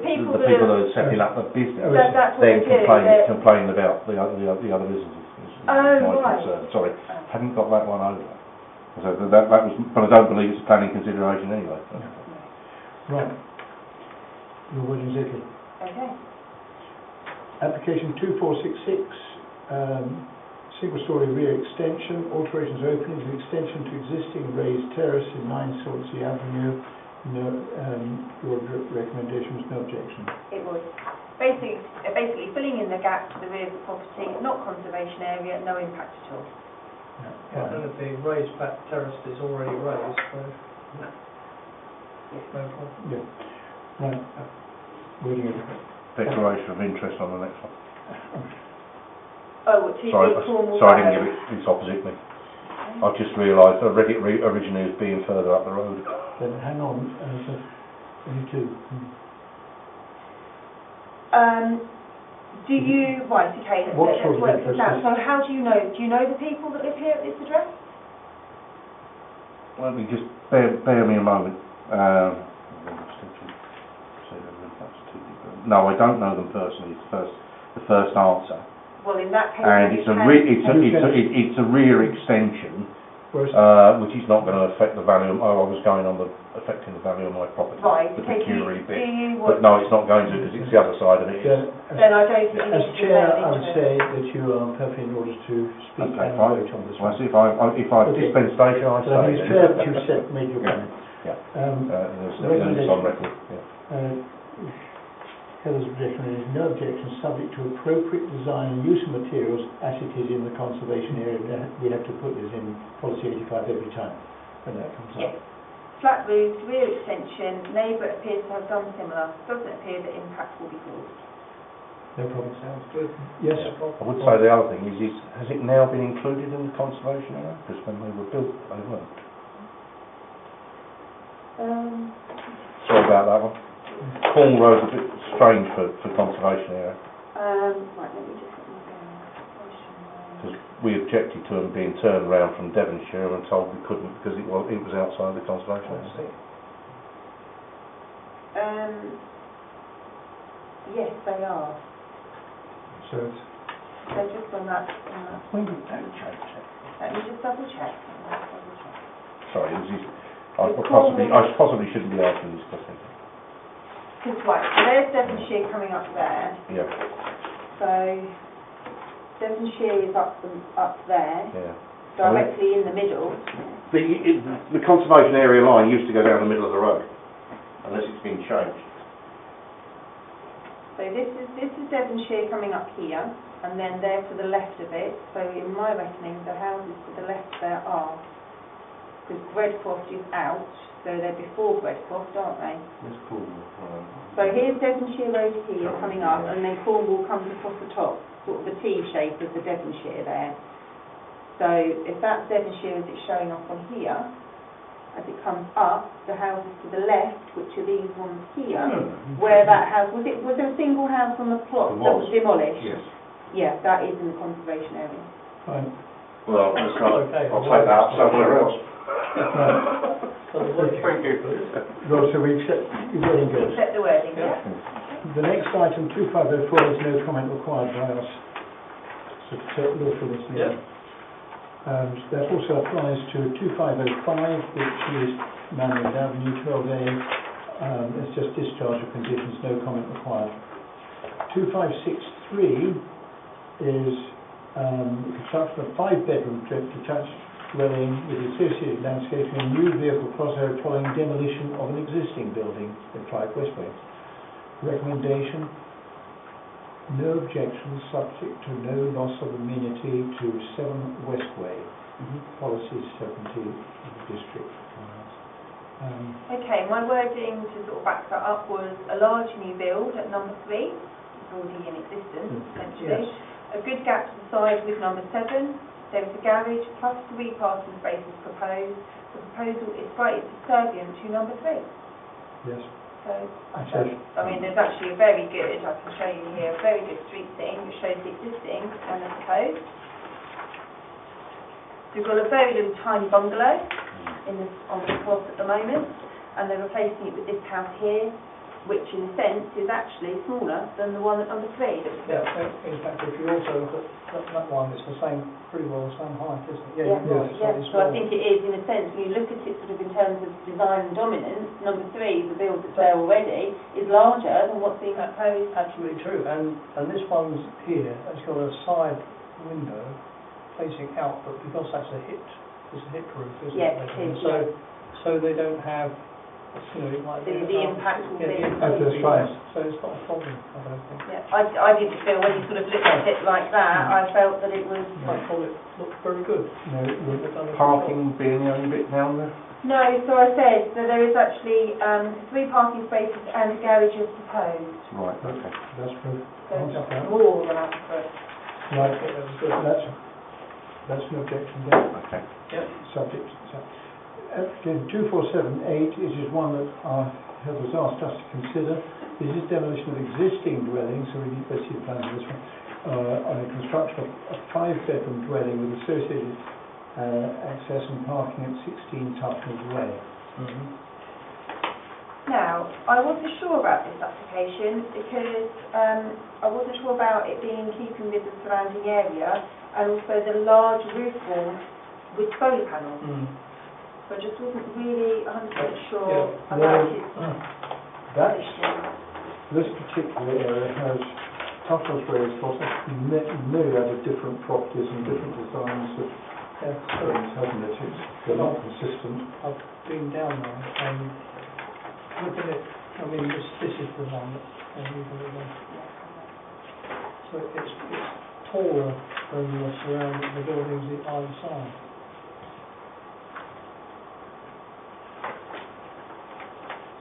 S2: people
S4: that are setting up the business,
S2: that's what
S4: then
S2: they do.
S4: complaining about the other businesses. My concern. Sorry, hadn't got that one over. So that was, but I don't believe it's a planning consideration anyway.
S1: Right. Your word is okay.
S2: Okay.
S1: Application 2466, single-storey rear extension, alterations or openings and extension to existing raised terrace in 9 Salisbury Avenue. No, your recommendation was no objection.
S2: It was. Basically filling in the gap to the rear of the property, not conservation area, no impact at all.
S3: Yeah, and the raised back terrace is already raised, so no problem.
S1: Yeah. Right. Wording of
S4: Declaration of interest on the next one.
S2: Oh, what, to
S4: Sorry,
S2: the Cornwall
S4: sorry, I didn't
S2: Road?
S4: give it, it's opposite me. I just realised, I read it originally as being further up the road.
S1: Then hang on, only two.
S2: Do you, right, okay,
S1: What
S2: let's
S1: sort of
S2: work this
S1: interest
S2: out.
S1: is-
S2: So how do you know the people that live here at this address?
S4: Let me just bear me a moment. No, I don't know them personally. It's the first answer.
S2: Well, in that case,
S4: And
S2: you
S4: it's a
S2: can-
S4: it's a rear extension,
S1: Whereas,
S4: which is not going to affect the value. I was going on affecting the value of my property,
S2: right,
S4: the
S2: okay,
S4: peculiary
S2: do
S4: bit.
S2: you
S4: But
S2: want,
S4: no, it's not going to because it's the other side of it.
S2: then I don't think you
S1: as
S2: need to
S1: chair,
S2: declare
S1: I would
S2: interest.
S1: say that you are perfect in order to speak
S4: Okay,
S1: and
S4: fine.
S1: vote on this
S4: Well,
S1: one.
S4: see if I
S1: Okay.
S4: dispense station, I
S1: But I think it's fair that
S4: say.
S1: you've made your comment.
S4: Yeah. There's
S1: recommendation.
S4: on record. Yeah.
S1: Heather's objection is no objection, subject to appropriate design and use of materials as it is in the conservation area. We have to put this in policy 85 every time when that comes
S2: Yes.
S1: up.
S2: Flat roof, rear extension, neighbour appears to have done similar, doesn't appear that impact will be caused.
S1: No problem.
S3: Sounds good.
S1: Yes.
S4: I would say the other thing is has it now been included in the conservation area? Because when they were built, they weren't. Sorry about that one. Cornwall Road's a bit strange for conservation area,
S2: Right, let me just get my
S4: because we objected to them being turned around from Devonshire and told we couldn't because it was outside the conservation area.
S2: Yes, they are.
S1: So it's,
S2: They're just on that.
S4: When did that change?
S2: Let me just double check.
S4: Sorry, I possibly shouldn't be asking these questions.
S2: Because right, so there's Devonshire coming up there.
S4: Yeah,
S2: So Devonshire is up there,
S4: yeah.
S2: directly in the middle.
S4: The conservation area line used to go down the middle of the road, unless it's been changed.
S2: So this is Devonshire coming up here, and then there to the left of it. So in my reckoning, the houses to the left there are, because Breadcroft is out, so they're before Breadcroft, aren't they?
S4: That's cool.
S2: So here's Devonshire Road here coming up, and then Cornwall comes across the top, sort of the T shape of the Devonshire there. So if that's Devonshire as it's showing up on here, as it comes up, the houses to the left, which are these ones here, where that house, was there a single house on the plot that was demolished?
S4: Yes.
S2: Yeah, that is in the conservation area.
S1: fine.
S4: Well, I'll take that up somewhere else. Thank you.
S1: Right, so we accept your wording goes.
S2: Except the wording, yeah?
S1: The next item, 2504, is no comment required by us. So law for this meeting. That also applies to 2505, which is Manwood Avenue, 12A. It's just discharge of conditions, no comment required. 2563 is construction of 5-bedroom detached dwelling with associated landscaping and new vehicle crossroad following demolition of an existing building at 5 Westway. Recommendation: no objection, subject to no loss of amenity to 7 Westway. Policy 70 of the district.
S2: Okay, my wording to sort of back that up was a large new build at number 3, it's already in existence, essentially.
S1: Yes.
S2: A good gap to the side with number 7. There is a garage plus 3 parking spaces proposed. The proposal is slightly subservient to number 3.
S1: Yes.
S2: So, I mean, there's actually a very good, I can show you here, a very good street scene which shows the existing and the proposed. We've got a very little tiny bungalow on the plot at the moment, and they're replacing it with this house here. which in a sense is actually smaller than the one at number 3 that was built.
S3: Yeah, in fact, if you also look at that one, it's the same, pretty well the same height, isn't it?
S2: Yeah,
S3: you're right,
S2: yeah.
S3: it's
S2: So I
S3: smaller.
S2: think it is, in a sense, when you look at it sort of in terms of design and dominance, number 3, the build that's there already, is larger than what's being proposed.
S3: Absolutely true, and this one's here, it's got a side window facing out, but because that's it's a hip roof, isn't
S2: Yes,
S3: it?
S2: it is,
S3: So they don't have, it might be...
S2: The impact will be...
S3: the impact will be
S1: That's right.
S3: less, so it's not a problem, I don't think.
S2: Yeah, I didn't feel, when you sort of looked at it like that, I felt that it was...
S3: I thought it looked very good.
S1: No,
S3: They've done a good job.
S4: Parking being the only bit down there?
S2: No, so I said that there is actually 3 parking spaces and a garage as proposed.
S4: Right, okay.
S1: that's good.
S2: So it's more than adequate.
S1: Right,
S3: I thought that was good.
S1: that's an objection there.
S4: Okay.
S3: Yep.
S1: Subject. Application 2478 is one that our head has asked us to consider. This is demolition of existing dwellings, so we need to see the plans of this one, on the construction of a 5-bedroom dwelling with associated access and parking at 16 Tuffnells Way.
S3: Mm-hmm.
S2: Now, I wasn't sure about this application because I wasn't sure about it being in keeping with the surrounding area and also the large roof wall with solar panels.
S3: Mm.
S2: So I just wasn't really 100% sure
S3: Yeah.
S2: about its
S1: That's,
S2: position.
S1: this particular area has Tuffnells Way, of course, a myriad of different properties and different designs of things, hasn't it? They're not consistent.
S3: I've been down there and looking at, I mean, this is the one that so it's taller than the surrounding, the buildings either side.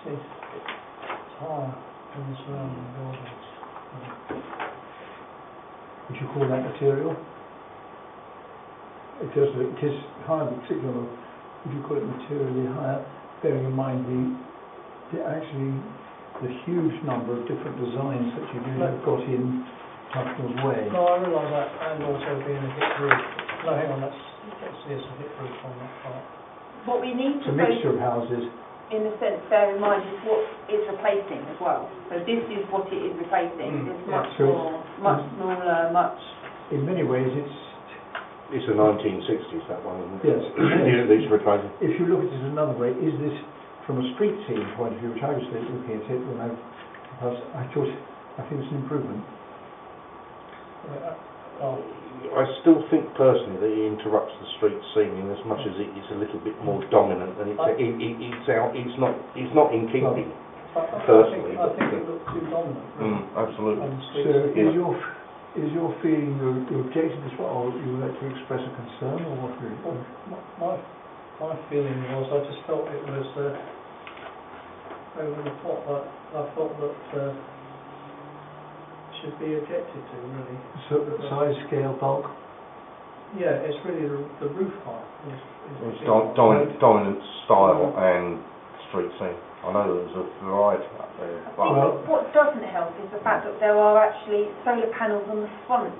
S3: See, it's higher than the surrounding buildings.
S1: Would you call that material? It is higher, particularly, would you call it materially higher, bearing in mind the huge number of different designs that you have got in Tuffnells Way?
S3: No, I realise that, and also being a hip roof. No, hang on, let's see, it's a hip roof on that part.
S2: What we need
S1: It's
S2: to
S1: a mixture of houses.
S2: in a sense, bear in mind is what it's replacing as well. So this is what it is replacing. It's much
S1: So
S2: much smaller, much...
S1: In many ways,
S4: It's the 1960s, that one, isn't it?
S1: yes.
S4: These replacing.
S1: If you look at it another way, is this from a street scene point of view, which I was looking at it when I think it's an improvement.
S4: I still think personally that it interrupts the street scene in as much as it's a little bit more dominant than it's not in keeping. Personally,
S3: I think it looks too dominant.
S4: Absolutely.
S1: So is your feeling you objected to this one, or you would like to express a concern, or what?
S3: My feeling was I just felt it was over the top. I felt that should be objected to, really.
S1: So, size, scale, bulk?
S3: Yeah, it's really the roof height.
S4: It's dominant style and street scene. I know there's a variety up there.
S2: I think what doesn't help is the fact that there are actually solar panels on the front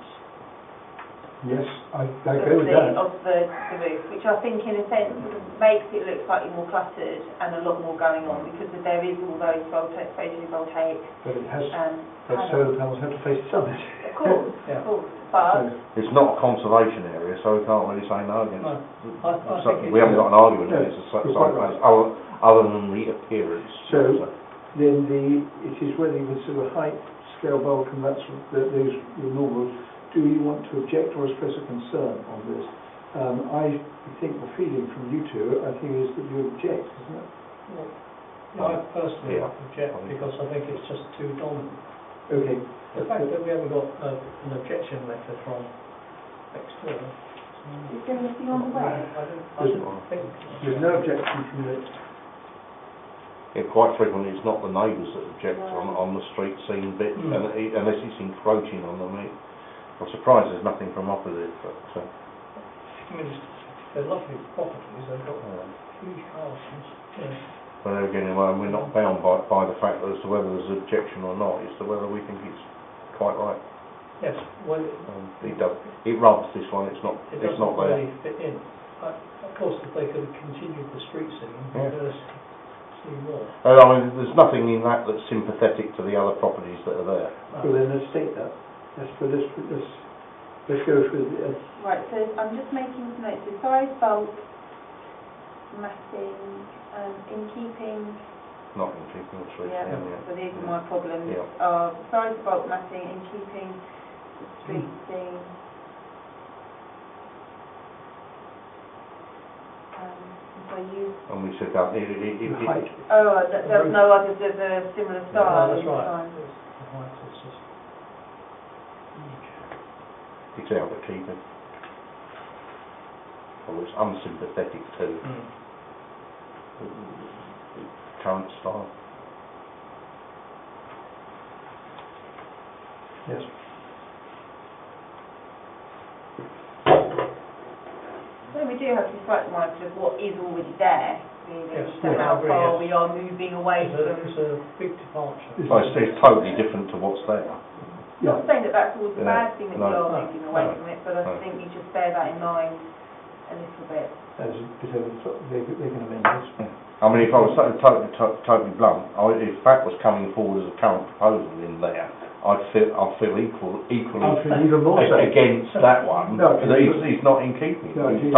S1: Yes, I go with that.
S2: of the roof, which I think in a sense sort of makes it look slightly more cluttered and a lot more going on because there is all those photovoltaic
S1: But it has, but
S2: panels.
S1: solar panels have to face the sun.
S2: Of course,
S3: Yeah.
S2: of course. But
S4: It's not a conservation area, so we can't really say no against
S3: No,
S4: it.
S3: I
S4: So
S3: think
S4: we haven't got an argument
S1: No,
S4: against the
S1: you're
S4: site
S1: quite
S4: plans,
S1: right.
S4: other than the appearance.
S1: So, then it is whether you consider height, scale, bulk, and that's those normal. Do you want to object or express a concern on this? I think the feeling from you two, I think, is that you object, isn't it?
S3: I personally
S4: Yeah.
S3: object because I think it's just too dominant.
S1: Okay.
S3: The fact that we haven't got an objection letter from next door.
S2: is there anything on the way?
S3: I don't think.
S1: There's no objection from the...
S4: Yeah, quite frequently it's not the neighbours that object on the street scene bit, unless it's encroaching on them. I'm surprised there's nothing from opposite, but...
S3: I mean, they're lovely properties, they've got huge houses. Yeah.
S4: But there again, we're not bound by the fact as to whether there's objection or not, it's to whether we think it's quite right.
S3: Yes, well,
S4: It rubs this one, it's not
S3: it
S4: there.
S3: doesn't really fit in. Of course, if they could have continued the street scene,
S4: Yeah.
S3: because Any more?
S4: I mean, there's nothing in that that's sympathetic to the other properties that are there.
S1: Well, then let's take that. Let's go through the...
S2: Right, so I'm just making some notes. So size, bulk, massing, in keeping...
S4: Not in keeping with street
S2: Yeah,
S4: theme,
S2: so these are my problems.
S4: Yeah.
S2: Size, bulk, massing, in keeping with street theme. So you...
S4: And we took up...
S1: the height.
S2: There's no others of a similar style.
S3: No, that's right.
S2: Fine.
S3: The height is just...
S4: It's out of keeping. Or it's unsympathetic to the current style.
S1: Yes.
S2: So we do have to be slightly mindful of what is already there, really,
S3: Yes,
S2: so
S3: yes,
S2: how
S3: I agree,
S2: far
S3: yes.
S2: we are moving away from...
S3: It's a big departure.
S4: It's totally different to what's there.
S1: Yeah.
S2: Not saying that that's always a bad thing that we
S4: No.
S2: are moving away from it, but I
S4: No.
S2: think you just bear that in mind a little bit.
S1: As a bit over the top, they can amend this.
S4: I mean, if I was totally blunt, if that was coming forward as a current proposal in there, I'd feel equally
S1: I feel even more so.
S4: against that one.
S1: No,
S4: because it's not in keeping.
S1: No,
S4: It's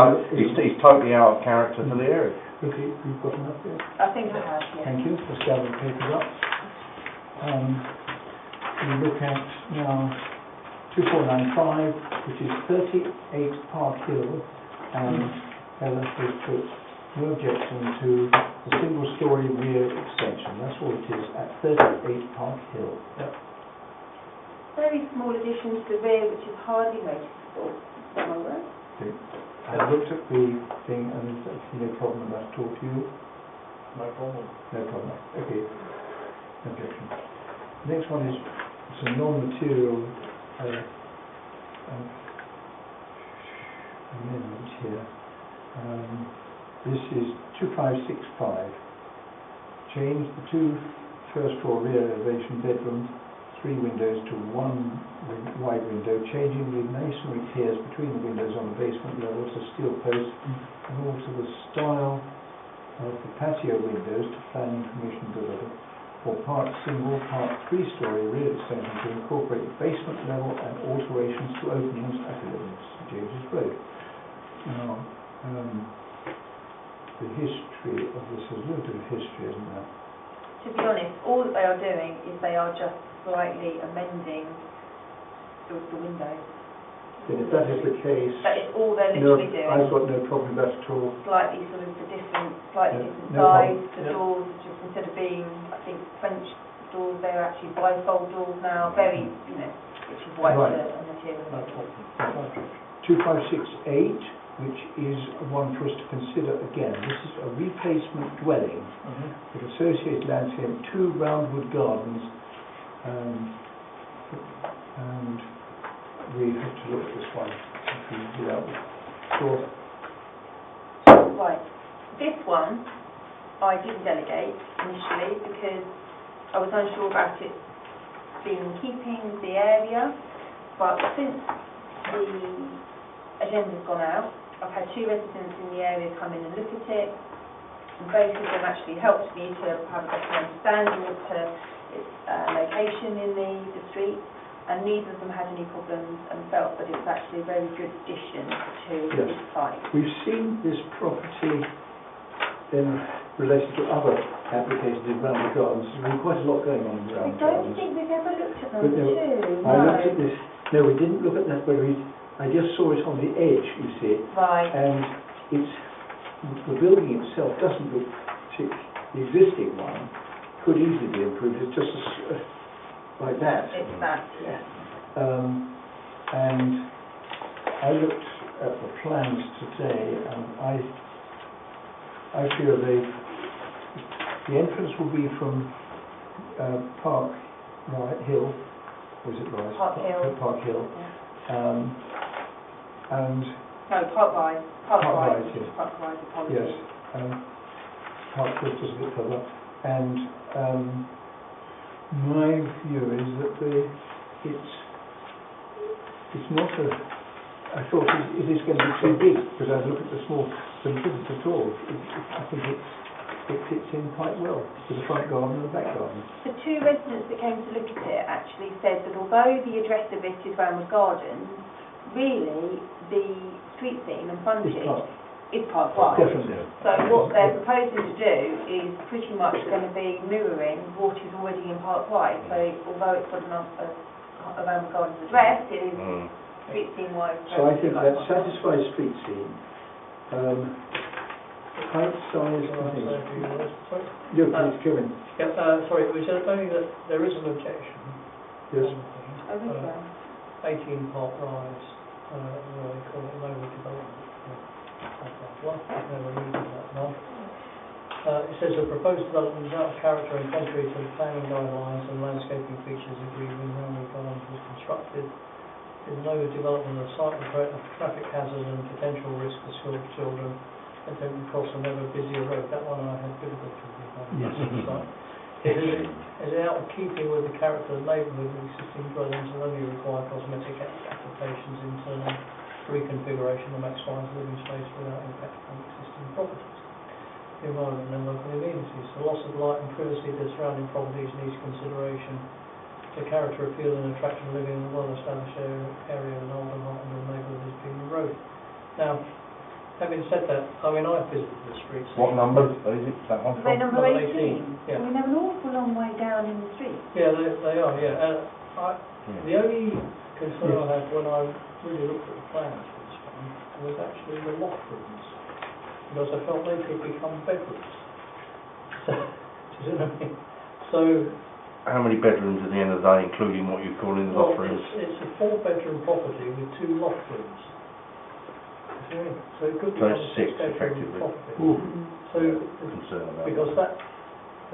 S4: totally out of character for the area.
S1: Okay, you've got enough there.
S2: I think I have, yeah.
S1: Thank you. Let's gather the papers up. We look at now 2495, which is 38 Park Hill, and Helen has put no objection to a single-storey rear extension. That's all it is at 38 Park Hill.
S3: Yep.
S2: Very small addition to the rear, which is hardly noticeable. Is that my word?
S1: Okay. I looked at the thing and there's actually no problem with that at all to you.
S3: No problem.
S1: No problem. Okay. No objection. The next one is some non-material amendment here. This is 2565. Change the two first-floor rear elevation bedrooms, 3 windows to 1 wide window, changing the masonry tiers between the windows on the basement level to steel posts, and alter the style of the patio windows to planning permission delivered, for part single, part 3-storey rear extension to incorporate basement level and alterations to openings at 11 St James's Road. Now, the history of this has a little bit of history, isn't there?
S2: To be honest, all that they are doing is they are just slightly amending the windows.
S1: Then if that is the case,
S2: That is all they're literally doing.
S1: I've got no problem with that at all.
S2: Slightly sort of slightly
S1: Yeah,
S2: different
S1: no
S2: size.
S1: problem.
S2: The
S3: Yeah.
S2: doors, just instead of being, I think, French doors, they're actually bifold doors now. Very, which is why
S1: Right.
S2: it's a material.
S3: No problem.
S1: 2568, which is one for us to consider again. This is a replacement dwelling with associated landscape, 2 roundwood gardens, and we have to look at this one without sure.
S2: Right. This one, I didn't delegate initially because I was unsure about it being in keeping with the area, but since the agenda's gone out, I've had 2 residents in the area come in and look at it, and both of them actually helped me to have a better understanding as to its location in the street, and neither of them had any problems and felt that it was actually a very good addition to
S1: Yes.
S2: this site.
S1: We've seen this property in relation to other applications in roundwood gardens. There's been quite a lot going on in
S2: I
S1: roundwood
S2: don't
S1: gardens.
S2: think we've ever looked at
S1: But
S2: number
S1: no,
S2: 2,
S1: I looked at this. No, we didn't look at that, but I just saw it on the edge, you see,
S2: Right.
S1: and the building itself doesn't look the existing one could easily be improved. It's just like that.
S2: It's that, yeah.
S1: And I looked at the plans today, and I feel the entrance will be from Park Hill, or is it Rise?
S2: Park Hill.
S1: Park Hill.
S2: Yeah.
S1: And
S2: No, Park Rise. Park
S1: Park
S2: Rise.
S1: Rise, yes.
S2: Park Rise, apologies.
S1: yes, Park Hill just a bit further. And my view is that it's not I thought it is going to be too big, because I look at the small, but it isn't at all. I think it fits in quite well to the front garden and the back garden.
S2: The two residents that came to look at it actually said that although the address of it is Ramwood Gardens, really the street scene and frontage is Park Wide.
S1: Definitely.
S2: So what they're proposing to do is pretty much going to be mirroring what is already in Park Wide. So although it's got a Ramwood Gardens address, it is street scene wise.
S1: So I think that satisfies street scene. Height, size, and things. You're please come in.
S3: Yeah, sorry, we said only that there is an objection.
S1: Yes.
S3: 18 Park Rise, what they call it, lower development. Well, I've never used that one. It says the proposed development is out of character and contrary to the planning guidelines and landscaping features agreed when Ramwood Gardens was constructed. There's no development of the site will create a traffic hazard and potential risk to school children attempting to cross a never busier road. That one I had difficulty with.
S1: Yes.
S3: Is it out of keeping with the character of the neighbourhood with existing dwellings and only require cosmetic applications, internal reconfiguration to maximise living space without impact on existing properties? The environment and local amenities. The loss of light and privacy to the surrounding properties needs consideration. The character, appeal and attraction of living in a well-established area of an older Harpenden neighbourhood is being eroded. Now, having said that, I mean, I've visited the streets.
S4: What number is it, that one?
S2: Are they number 18?
S3: Yeah.
S2: We have an awful long way down in the street.
S3: Yeah, they are, yeah. The only concern I had when I really looked at the plans for this one was actually the loft rooms, because I felt they could become bedrooms. So, do you know what I mean? So,
S4: how many bedrooms at the end of the day, including what you call in the loft rooms?
S3: It's a 4-bedroom property with 2 loft rooms. So it could be a 6-bedroom property.
S1: Ooh.
S3: So,
S4: Concern about
S3: because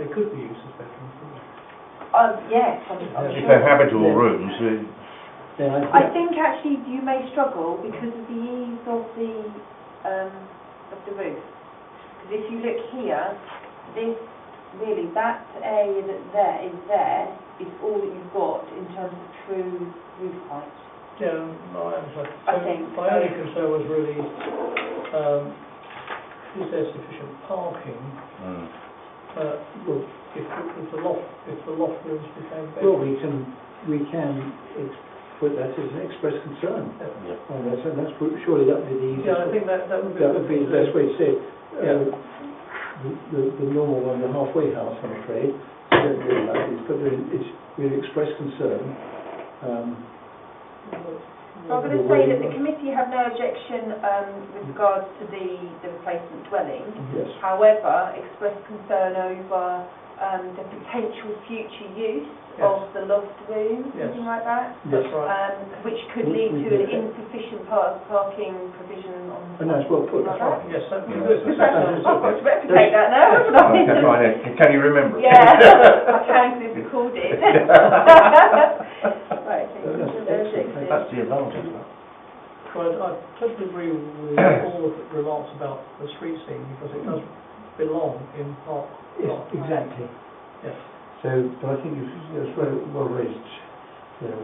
S3: they could be used as bedrooms, couldn't they?
S2: Yes, I'm
S4: if
S2: sure.
S4: they're habitable
S1: Yeah.
S4: rooms,
S1: Then
S2: I think actually you may struggle because of the ease of the roof. Because if you look here, this really that area that there is all that you've got in terms of true roof height.
S3: Yeah, no, I understand.
S2: I think
S3: my only concern was really, is there sufficient parking? If the loft rooms became bedrooms?
S1: well, we can put that as an express concern.
S3: Yeah.
S1: And that's surely that would be the easiest.
S3: Yeah, I think that would be.
S1: That would be the best way to say it.
S3: Yeah.
S1: The normal one, the halfway house, I'm afraid, I don't really like it, but it's really express concern.
S2: So I'm going to say that the committee have no objection with regards to the replacement dwelling.
S1: Yes.
S2: However, express concern over the potential future use of the loft room, something like that,
S3: That's right.
S2: which could lead to an insufficient parking provision on the
S1: And that's well put.
S2: like that.
S3: Yes, that'd be
S1: Yeah.
S3: good.
S2: I've got to replicate that now, haven't I?
S4: that's right. Can you remember it?
S2: Yeah, I can because it's recorded. Right,
S4: That's the advantage.
S3: Well, I totally agree with all the remarks about the street scene because it does belong in Park.
S1: Yes, exactly.
S3: Yes.
S1: So, but I think it's well raised. Yeah,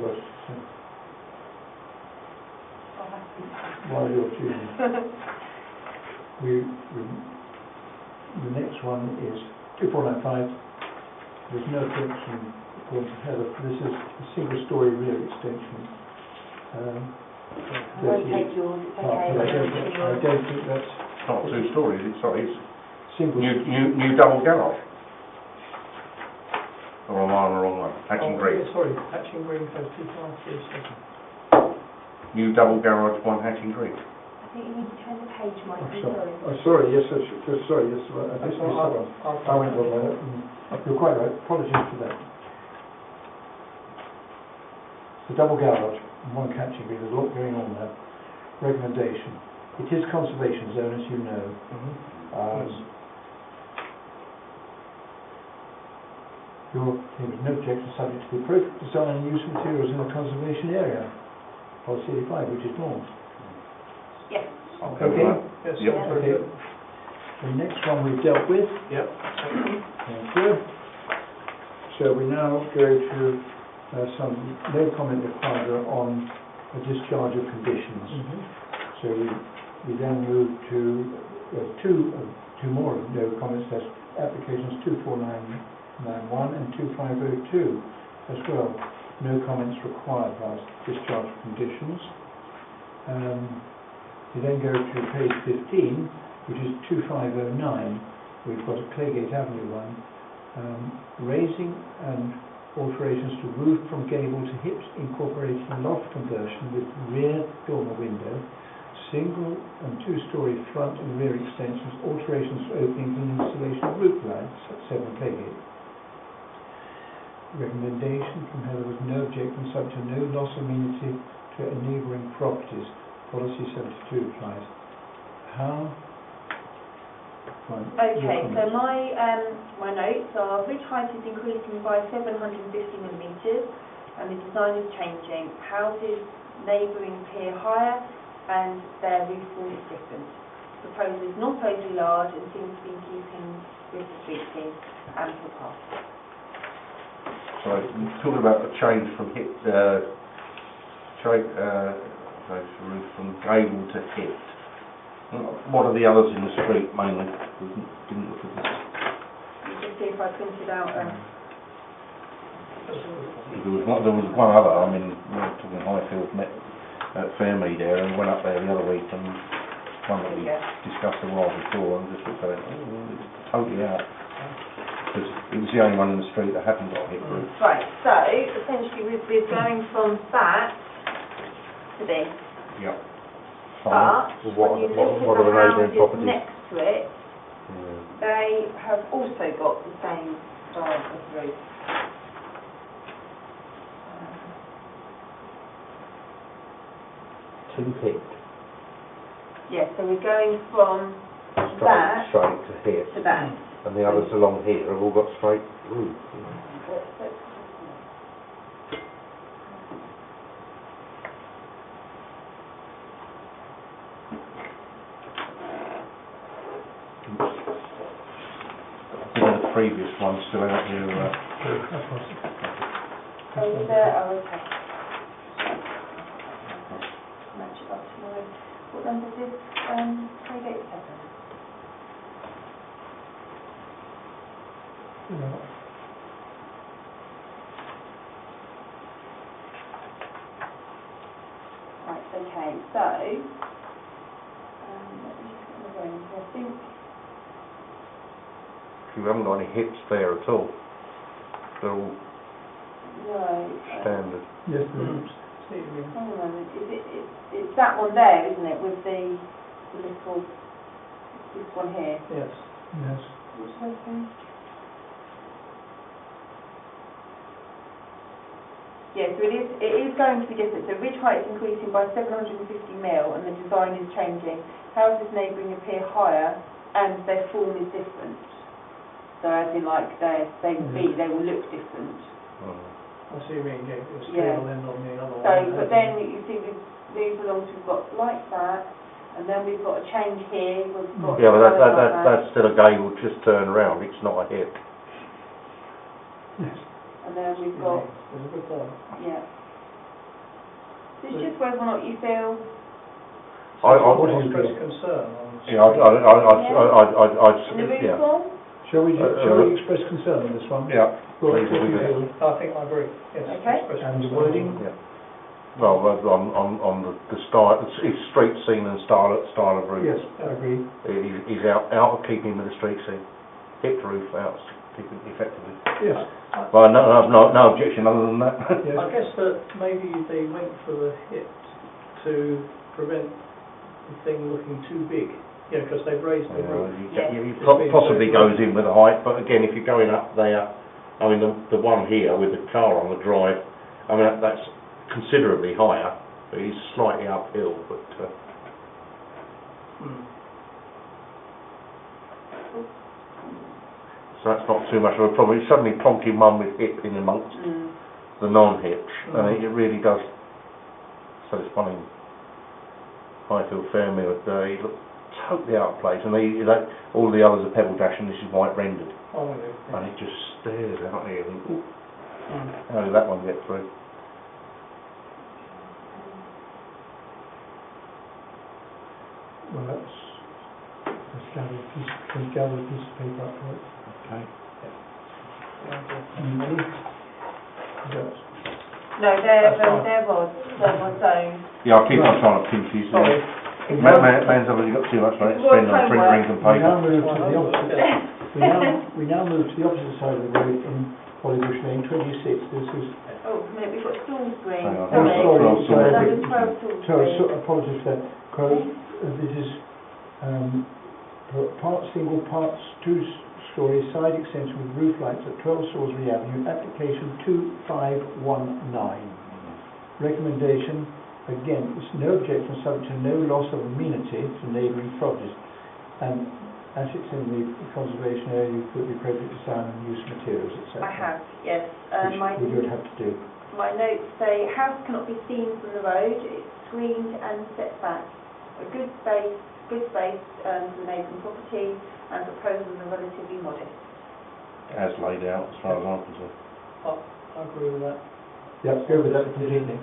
S1: while you're choosing. The next one is 2495. There's no objection according to Heather. This is a single-storey rear extension.
S2: I won't take yours, it's okay.
S1: I don't think that's
S4: It's not 2 stories, it's
S1: single.
S4: new double garage. Or am I on the wrong one? Hatching Green.
S3: Sorry, Hatching Green code 2537.
S4: New double garage, 1 Hatching Green.
S2: I think you need to turn the page, Mike.
S1: Sorry, yes, sorry, yes, I missed that one. I went wrong there. You're quite right, apologies for that. The double garage, 1 Hatching Green, there's a lot going on there. Recommendation. It is conservation zone, as you know. Your team has no objection subject to the appropriate design and use of materials in the conservation area. Policy 85, which is normal.
S2: Yes.
S1: Okay.
S3: Yes,
S4: Yep.
S3: very
S1: Okay.
S3: good.
S1: The next one we've dealt with.
S3: Yep.
S1: Thank you. So we now go to some no comment required on a discharge of conditions. So we then move to two more no comments. That's applications 24991 and 2502 as well. No comments required by discharge conditions. You then go to page 15, which is 2509. We've got a Claygate Avenue one. Raising and alterations to roof from gable to hips, incorporating loft conversion with rear dormer window, single and two-storey front and rear extensions, alterations to openings and installation of roof lights at 7 Claygate. Recommendation from Heather was no objection, subject to no loss of amenity to neighbouring properties. Policy 72 applies. How?
S2: Okay, so my notes are ridge height is increasing by 750 millimetres and the design is changing. Houses neighbouring appear higher and their roof form is different. Proposal is not overly large and seems to be in keeping with the street scene and footpath.
S4: So, talking about the change from hip, roof from gable to hip. What are the others in the street mainly? Didn't look at this.
S2: Just see if I printed out
S4: There was one other. I mean, we were talking Highfield met at Fairmead there, and went up there the other week, and one that we discussed a while before, and just looked at it, it's totally out. Because it was the only one in the street that hadn't got a hip roof.
S2: Right, so essentially we're going from that to this.
S4: Yep.
S2: But
S4: What
S2: when you
S4: are
S2: look
S4: the
S2: at the
S4: neighbouring
S2: houses
S4: properties?
S2: next to it, they have also got the same style of roof.
S4: Two hip.
S2: Yeah, so we're going from that
S4: Straight to hip.
S2: to that.
S4: And the others along here have all got straight roof. The previous one still out here.
S2: Oh, there, oh, okay. Match it up to my, what number is this? Claygate 7. Right, okay, so, let me just get the range, I think.
S4: You haven't got any hips there at all. They're all
S2: No.
S4: standard.
S1: Yes, there is.
S2: Hang on a moment, it's that one there, isn't it, with the little, this one here?
S3: Yes.
S1: Yes.
S2: Which one is it? Yeah, so it is going to be different. So ridge height is increasing by 750 mil and the design is changing. Houses neighbouring appear higher and their form is different. So as in like they will look different.
S3: I see you mean, yeah, it's
S2: Yeah.
S3: still end on the other
S2: So,
S3: one.
S2: but then you see with these along, we've got like that, and then we've got a change here. We've got
S4: Yeah, but
S2: something like that.
S4: that's still a gable, just turn around. It's not a hip.
S1: Yes.
S2: And then we've got,
S3: There's a good point.
S2: yeah. So it's just whether or not you feel.
S3: What
S1: do
S3: is
S1: you
S3: express
S1: feel?
S3: concern on?
S4: Yeah, I'd
S2: In the roof
S4: yeah.
S2: form?
S1: Shall we express concern on this one?
S4: Yeah.
S1: Well,
S4: Please,
S1: what do you
S4: we do.
S1: feel?
S3: I think I agree, yes.
S2: Okay.
S3: express
S1: And the
S3: concern.
S1: wording?
S4: Yeah. Well, on the style, it's street scene and style of roof.
S1: Yes, I agree.
S4: He's out of keeping with the street scene. Hip roof out of keeping effectively.
S1: Yes.
S4: Well, no objection other than that.
S1: Yes.
S3: I guess that maybe they went for the hip to prevent the thing looking too big, because they've raised the roof.
S4: Possibly goes in with the height, but again, if you're going up there, I mean, the one here with the car on the drive, I mean, that's considerably higher, but it's slightly uphill, but... So that's not too much of a problem. It's suddenly plonking one with hip in amongst the non-hips, and it really does. So it's funny. Highfield Fairmead, he looked totally out of place, and all the others are pebble dash, and this is white rendered,
S3: Oh, yeah.
S4: and it just stares out here. And, ooh, how did that one get through?
S1: Well, that's gather a piece of paper up for it.
S4: Okay.
S1: Anybody? Yes.
S2: No, there was own.
S4: Yeah, I'll keep on trying to pinch these.
S3: Sorry.
S4: Man's already got too much money to spend on printer ink and
S1: We now
S4: paper.
S1: move to the opposite. We now move to the opposite side of the road in Hollybush Lane, 26. This is.
S2: Oh, no, we've got Salisbury.
S4: Hang on.
S1: Oh, sorry.
S2: Number 12
S1: So,
S2: Salisbury.
S1: apologies for that. This is part single, parts 2-storey side extension with roof lights at 12 Salisbury Avenue, application 2519. Recommendation, again, it's no objection subject to no loss of amenity to neighbouring properties. And as it's in the conservation area, you put the appropriate design and use of materials, etc.
S2: I have, yes.
S1: Which you would have to do.
S2: My notes say house cannot be seen from the road, it's screened and set back. A good space to the neighbouring property, and proposals are relatively modest.
S4: As laid out, as far as I'm concerned.
S3: I agree with that.
S1: Yeah, go with that completely.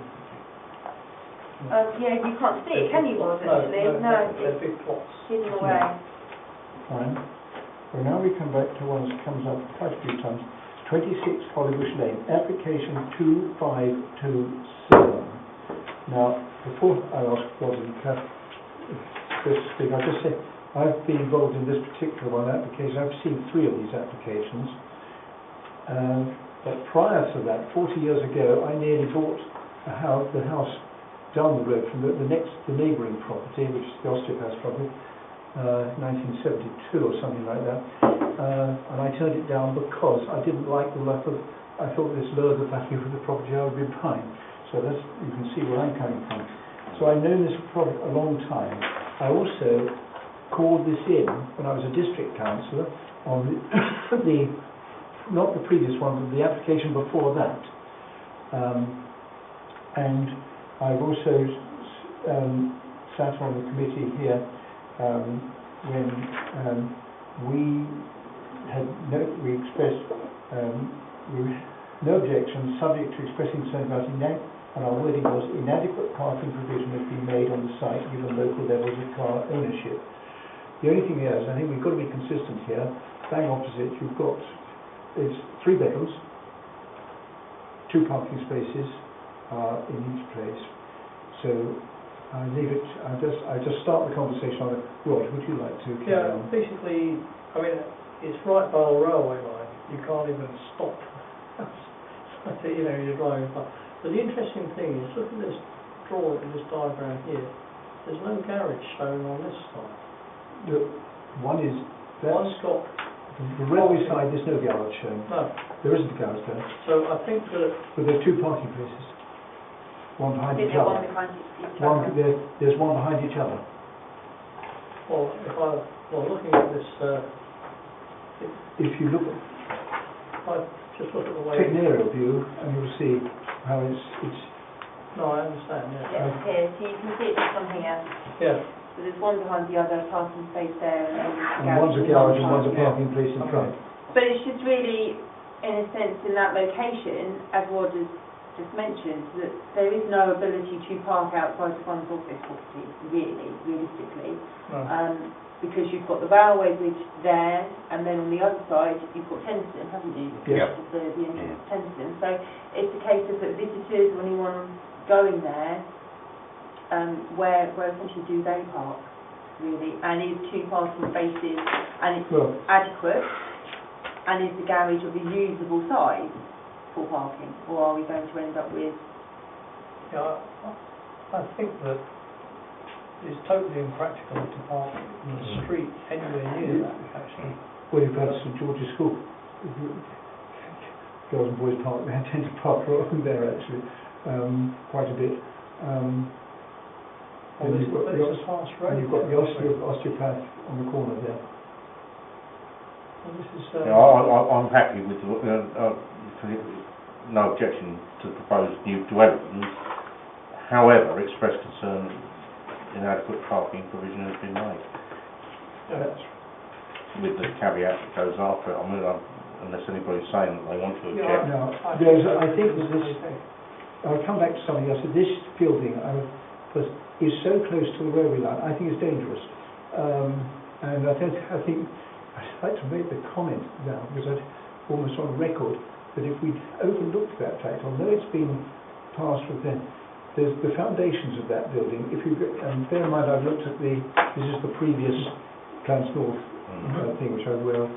S2: Yeah, you can't see it, can you, Ward, actually? No,
S3: They're
S2: it's
S3: big plots.
S2: hidden away.
S1: Fine. Well, now we come back to one that comes up quite a few times. 26 Hollybush Lane, application 2527. Now, before I ask what this thing, I'll just say, I've been involved in this particular one application. I've seen 3 of these applications. But prior to that, 40 years ago, I nearly bought the house down the road from the neighbouring property, which is the osteopath's property, 1972 or something like that. And I turned it down because I didn't like the look of, I thought this lowered the value of the property I would be buying. So that's, you can see where I'm coming from. So I've known this for a long time. I also called this in when I was a district councillor on not the previous one, but the application before that. And I've also sat on the committee here when we expressed no objection, subject to expressing concern about and our wording was inadequate parking provision has been made on the site given local levels of car ownership. The only thing is, I think we've got to be consistent here. Bang opposite, you've got it's 3 bedrooms, 2 parking spaces in each place. So I leave it. I just start the conversation on it. Rod, would you like to carry on?
S3: Basically, I mean, it's right by the railway line. You can't even stop. You know, you're driving by. But the interesting thing is, look at this drawing, this diagram here. There's no garage shown on this side.
S1: One is
S3: One's got
S1: the railway side. There's no garage shown.
S3: no.
S1: There isn't a garage there.
S3: So I think that
S1: But there are 2 parking places. One behind each
S2: One
S1: other.
S2: behind each other.
S1: There's one behind each other.
S3: looking at this,
S1: If you look at
S3: I just look at the way.
S1: take an aerial view, and you'll see how it's.
S3: No, I understand. Yeah.
S2: Yes, here, so you can see it just from here.
S3: Yeah.
S2: So there's one behind the other, parking space there, and then
S1: And one's a garage and one's a parking place in front.
S2: But it's just really, in a sense, in that location, as Rod has just mentioned, that there is no ability to park outside the front office property, really, realistically.
S3: No.
S2: Because you've got the railway bridge there, and then on the other side, you've got Tennyson, haven't you?
S1: Yeah.
S2: The entrance of Tennyson. So it's a case of that visitors, or anyone going there, where essentially do they park, really? And is 2 parking spaces, and it's adequate, and is the garage of a usable size for parking, or are we going to end up with?
S3: Yeah, I think that it's totally impractical to park in the street anywhere near that, actually.
S1: Well, you've got St George's School. Girls and boys park there, tend to park right there actually, quite a bit. And you've got the osteopath on the corner there.
S3: Well, this is,
S4: I'm happy with no objection to the proposed new development. However, express concern inadequate parking provision has been made.
S3: yeah.
S4: With the caveat that goes after it. I mean, unless anybody's saying that they want to object.
S1: Now, I think that this. I'll come back to something else. This building is so close to the railway line. I think it's dangerous. And I think I'd like to make the comment now, because I'm almost on record, that if we overlooked that fact, although it's been passed with them, there's the foundations of that building. If you and bear in mind, I've looked at this is the previous Clans North thing, which I will.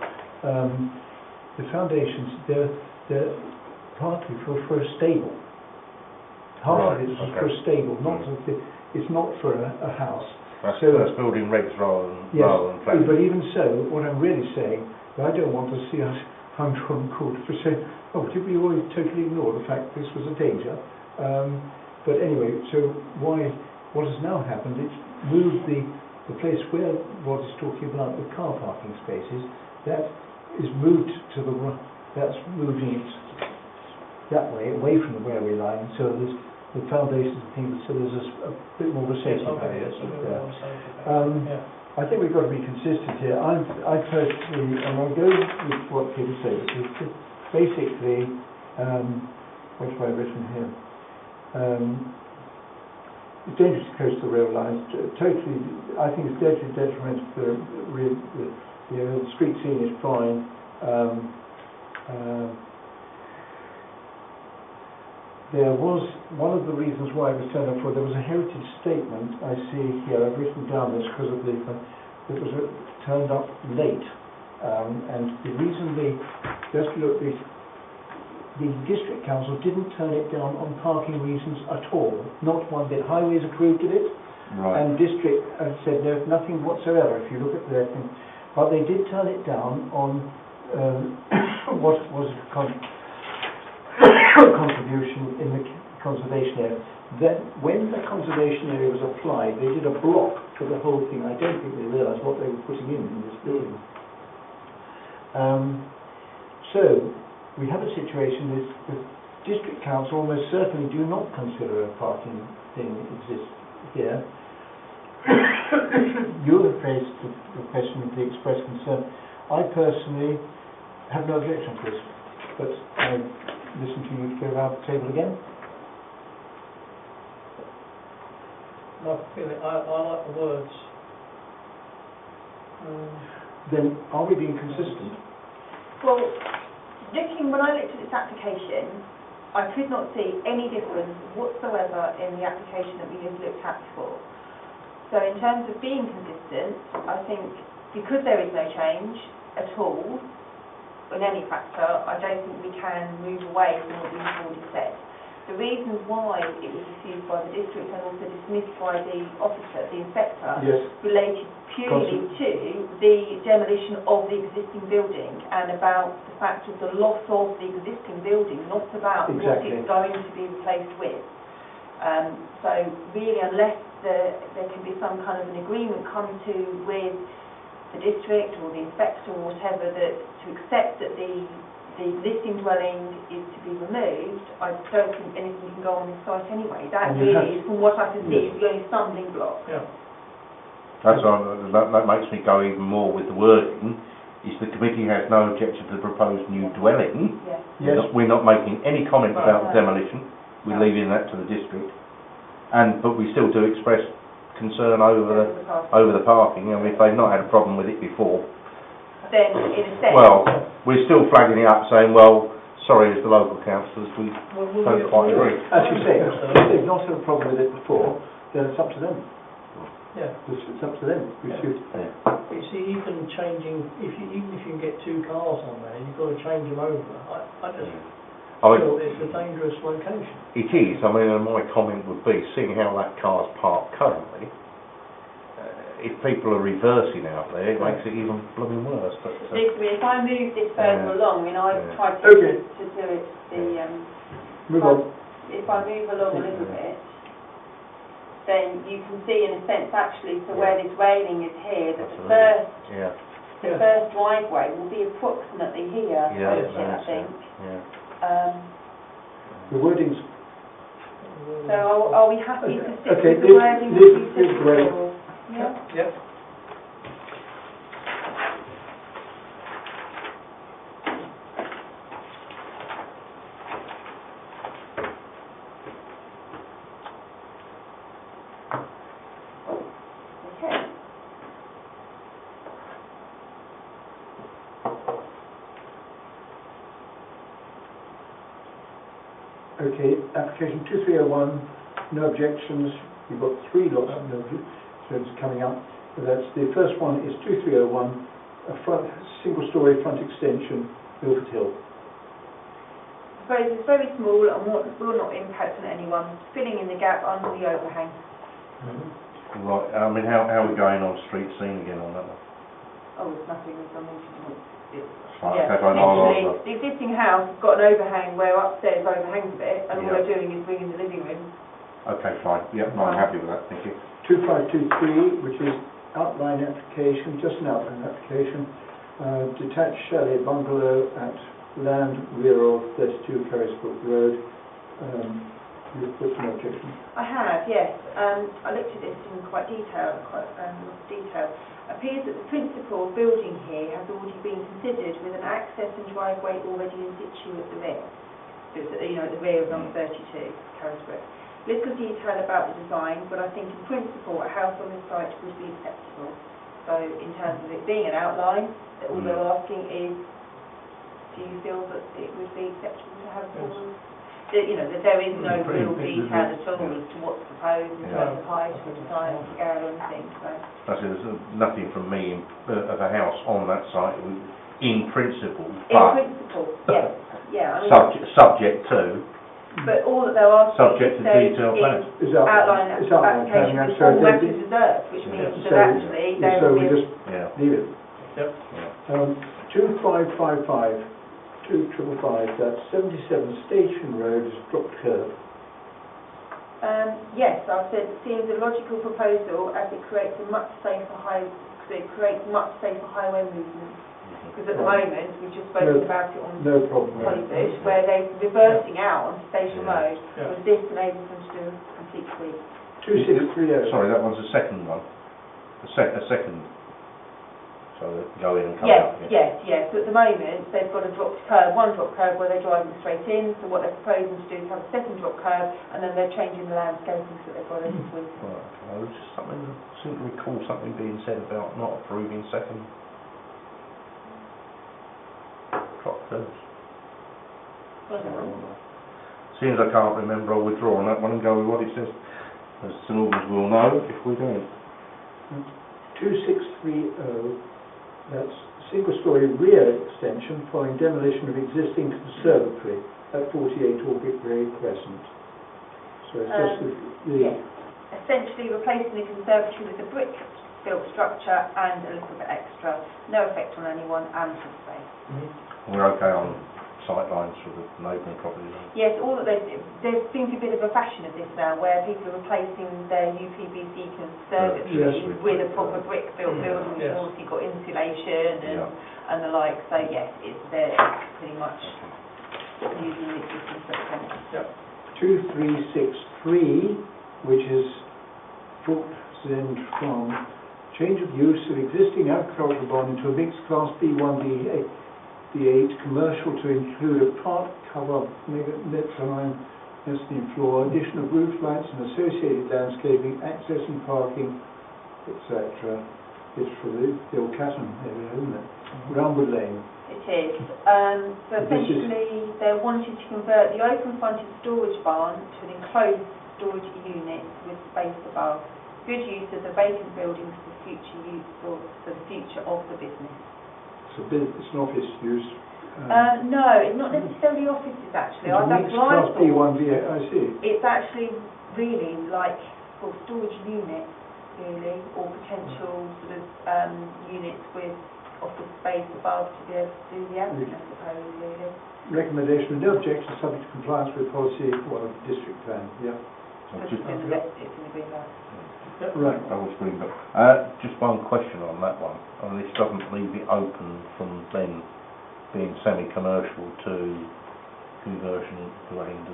S1: The foundations, they're partly for a stable. Half of it is for a stable, it's not for a house.
S4: That's building regs rather than planning.
S1: But even so, what I'm really saying, I don't want to see us hung on court for saying, oh, did we always totally ignore the fact this was a danger? But anyway, so what has now happened, it's moved the place where what is talking about the car parking spaces, that is moved to the right, that's moving it that way, away from the railway line, so there's the foundations and things, so there's a bit more of a safety barrier there. I think we've got to be consistent here. I personally, and I'll go with what Peter said, which is basically, what have I written here? It's dangerous to coast the rail lines. Totally, I think it's detrimental to the street scene is fine. There was one of the reasons why it was turned up for. There was a heritage statement I see here. I've written down this because of it was turned up late, and the reason the district council didn't turn it down on parking reasons at all. Not one bit. Highways approved of it, and district said there's nothing whatsoever. If you look at their thing, but they did turn it down on what was contribution in the conservation area. Then, when the conservation area was applied, they did a block for the whole thing. I don't think they realised what they were putting in this building. So, we have a situation that the district council almost certainly do not consider a parking thing exists here. You have raised the question of the express concern. I personally have no objection to this, but I listen to you to go around the table again.
S3: My feeling, I like the words.
S1: Then are we being consistent?
S2: Well, when I looked at this application, I could not see any difference whatsoever in the application that we have looked at before. So in terms of being consistent, I think because there is no change at all in any factor, I don't think we can move away from what we've already said. The reasons why it was refused by the district and also dismissed by the officer, the inspector, related purely to the demolition of the existing building and about the fact of the loss of the existing building, not about what it's going to be replaced with. So really, unless there can be some kind of an agreement come to with the district or the inspector or whatever that to accept that the existing dwelling is to be removed, I don't think anything can go on this site anyway. That really is, from what I can see, is the only stumbling block.
S3: Yeah.
S4: That makes me go even more with the wording. Is the committee has no objection to the proposed new dwelling.
S2: Yes.
S4: We're not making any comment about the demolition. We're leaving that to the district. But we still do express concern over the parking. I mean, if they've not had a problem with it before,
S2: then in a sense,
S4: well, we're still flagging it up, saying, well, sorry, as the local councillors, we don't quite agree.
S1: As you say, if they've not had a problem with it before, then it's up to them.
S3: Yeah.
S1: It's up to them.
S3: You see, even if you can get two cars on there, you've got to change them over. I just feel it's a dangerous location.
S4: It is. I mean, and my comment would be, seeing how that car's parked currently, if people are reversing out there, it makes it even blooming worse. But
S2: if I move this further along, I mean, I've tried to do it.
S1: Move on.
S2: If I move along a little bit, then you can see, in a sense, actually, so where this railing is here, that the first driveway will be approximately here, I think.
S1: The wording's...
S2: So are we happy to stick with the wording? Yeah.
S3: Yep.
S2: Okay.
S1: Okay, application 2301, no objections. We've got 3 lots of no objections coming up. That's the first one is 2301, a single-storey front extension, Milford Hill.
S2: I suppose it's very small and will not impact on anyone, filling in the gap under the overhang.
S4: Right, I mean, how are we going on street scene again on that one?
S2: Oh, it's nothing, as I mentioned.
S4: Right,
S2: Yeah,
S4: okay, fine,
S2: literally, the existing house has got an overhang where upstairs overhangs a bit, and all they're doing is bringing the living room.
S4: Okay, fine, yep, no, I'm happy with that, thank you.
S1: 2523, which is outline application, just an outline application, detached chalet bungalow at land rear of 32 Carisbrook Road. You've put some objection.
S2: I have, yes. I looked at this in quite detail. Appears that the principal building here has already been considered with an access and driveway already in situ at the rear. So it's, at the rear of number 32, Carisbrook. Little detail about the design, but I think in principle a house on this site would be acceptable. So in terms of it being an outline, all they're asking is, do you feel that it would be acceptable to have forms? That there is no real detail at all as to what's proposed in terms of height or design, scale or anything. So.
S4: There's nothing from me of a house on that site in principle,
S2: but in principle, yes, yeah. I mean,
S4: subject to.
S2: But all that they're asking
S4: subject to detailed plans.
S1: Is
S2: outline application with all matters reserved, which means that actually there will be.
S1: So we just leave it.
S3: Yep.
S1: 2555. 2555, that's 77 Station Road, dropped curb.
S2: Yes, I've said it seems a logical proposal as it creates much safer highway movement. Because at the moment, we've just spoken about it on Hollybush, where they're reversing out on Station Road, whereas this enables them to do a complete sweep.
S1: 2630.
S4: Sorry, that one's the second one. A second. So they go in and come out.
S2: Yes. So at the moment, they've got a one drop curb where they're driving straight in. So what they're proposing to do is have a second drop curb, and then they're changing the landscaping so they've got a sweep.
S4: Right, okay. There was just something, I seem to recall something being said about not approving second drop curbs. Seems I can't remember, I'll withdraw on that one and go with what it says. As St Albans will know if we don't.
S1: 2630, that's single-storey rear extension following demolition of existing conservatory at 48 Orchid Grey Crescent. So it's just
S2: Yes. Essentially replacing the conservatory with a brick-built structure and a little bit extra. No effect on anyone and for space.
S4: We're okay on sight lines for the neighbouring properties.
S2: Yes, all that there seems a bit of a fashion of this now, where people are replacing their UPVC conservatory with a proper brick-built building, which has obviously got insulation and the like. So yes, they're pretty much using the existing structure.
S1: 2363, which is from change of use of existing agricultural bond into a mixed class B1, B8 commercial to include a part cover mezzanine floor, addition of roof lights and associated landscaping, access and parking, etc. It's for the old Catton area, isn't it? Roundwood Lane.
S2: It is. So essentially, they're wanting to convert the open-fronted storage barn to an enclosed storage unit with space above. Good use of the vacant buildings for future use for the future of the business.
S1: So it's an office use?
S2: No, it's not necessarily offices actually. That's what I thought.
S1: B1, B8, I see.
S2: It's actually really like for storage units, really, or potential sort of units with office space above to be able to do the admin, I suppose, really.
S1: Recommendation, no objection, subject to compliance with policy for the district plan.
S2: It's in the green belt.
S1: Right.
S4: I was green belt. Just one question on that one. I mean, this doesn't leave it open from then being semi-commercial to conversion to A&D.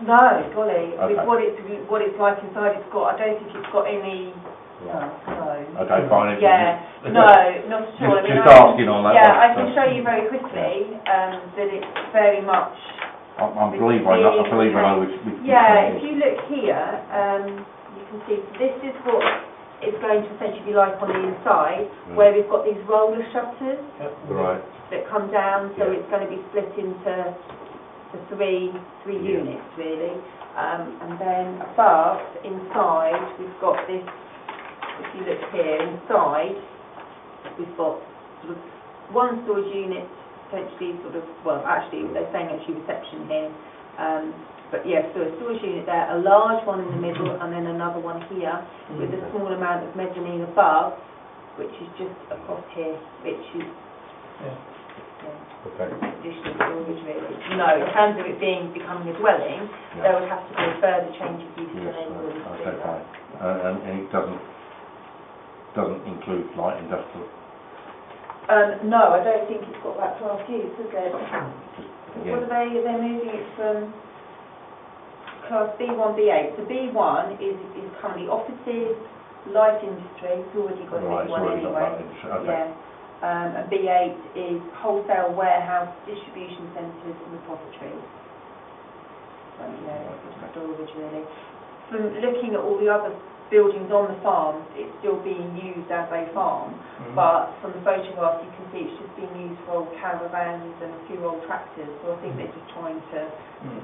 S2: No, golly.
S4: Okay.
S2: With what it's like inside, I don't think it's got any. No.
S4: Okay, fine.
S2: No, not at all.
S4: Just asking on that.
S2: Yeah, I can show you very quickly that it's very much.
S4: I believe I know which.
S2: If you look here, you can see this is what it's going to essentially be like on the inside, where we've got these roller shutters
S4: right.
S2: that come down, so it's going to be split into the three
S4: Yeah.
S2: units really. And then above, inside, we've got this, if you look here, inside, we've got sort of one storage unit, potentially sort of, well, actually, they're saying actually reception here. But yeah, so a storage unit there, a large one in the middle, and then another one here, with a small amount of mezzanine above, which is just across here, which is
S4: Okay.
S2: additional storage really. No, in terms of it becoming a dwelling,
S4: Yeah.
S2: there would have to be a further change of use
S4: Yes,
S2: to enable them to do
S4: okay,
S2: that.
S4: fine. And it doesn't include light industrial?
S2: No, I don't think it's got that class use, has it? What
S4: Again,
S2: are they're moving it from class B1, B8. So B1 is currently offices, light industry, it's already got
S4: right, it's
S2: B1
S4: already got
S2: anyway.
S4: that industry, okay.
S2: Yeah. And B8 is wholesale, warehouse, distribution centres and repositories. So, it's storage really. From looking at all the other buildings on the farm, it's still being used as a farm, but from the photographs you can see it's just being used for old caravans and a few old tractors, so I think they're just trying to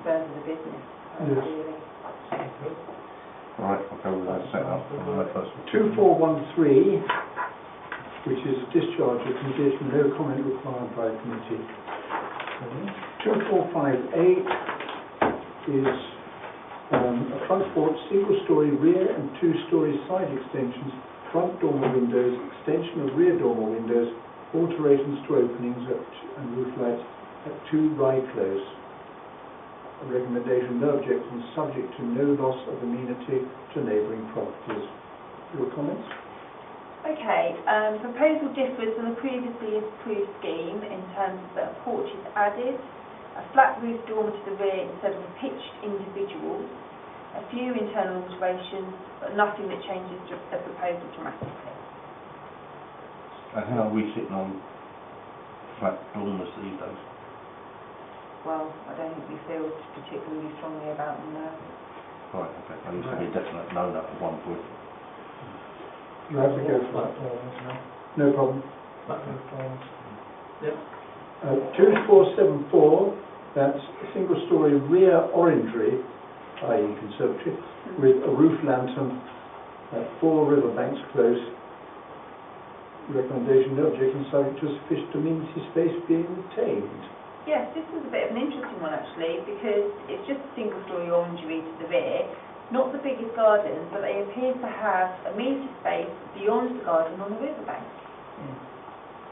S2: further the business. Really.
S4: Right, okay, we'll set up for the first one.
S1: 2413, which is discharge of condition, no comment required by committee. 2458 is a transport single-storey rear and two-storey side extensions, front dormer windows, extension of rear dormer windows, alterations to openings and roof lights at 2 Rye Close. A recommendation, no objections, subject to no loss of amenity to neighbouring properties. Your comments?
S2: Okay, proposal differs from the previously approved scheme in terms that a porch is added, a flat roof dormer to the rear instead of a pitched individual, a few internal alterations, but nothing that changes the proposal dramatically.
S4: And how are we sitting on flat dormers these days?
S2: Well, I don't think we feel particularly strongly about them now.
S4: Right, okay, there used to be a definite no-no at one point.
S1: You have to go for
S3: Flat
S1: that.
S3: doors, no?
S1: No problem.
S3: Flat roof doors.
S1: 2474, that's a single-storey rear orangery, i.e. conservatory, with a roof lantern at 4 Riverbanks Close. Recommendation, no objection, subject to sufficient amenity space being retained.
S2: Yes, this is a bit of an interesting one actually, because it's just a single-storey orangery to the rear, not the biggest garden, but they appear to have a metre space beyond the garden on the riverbank.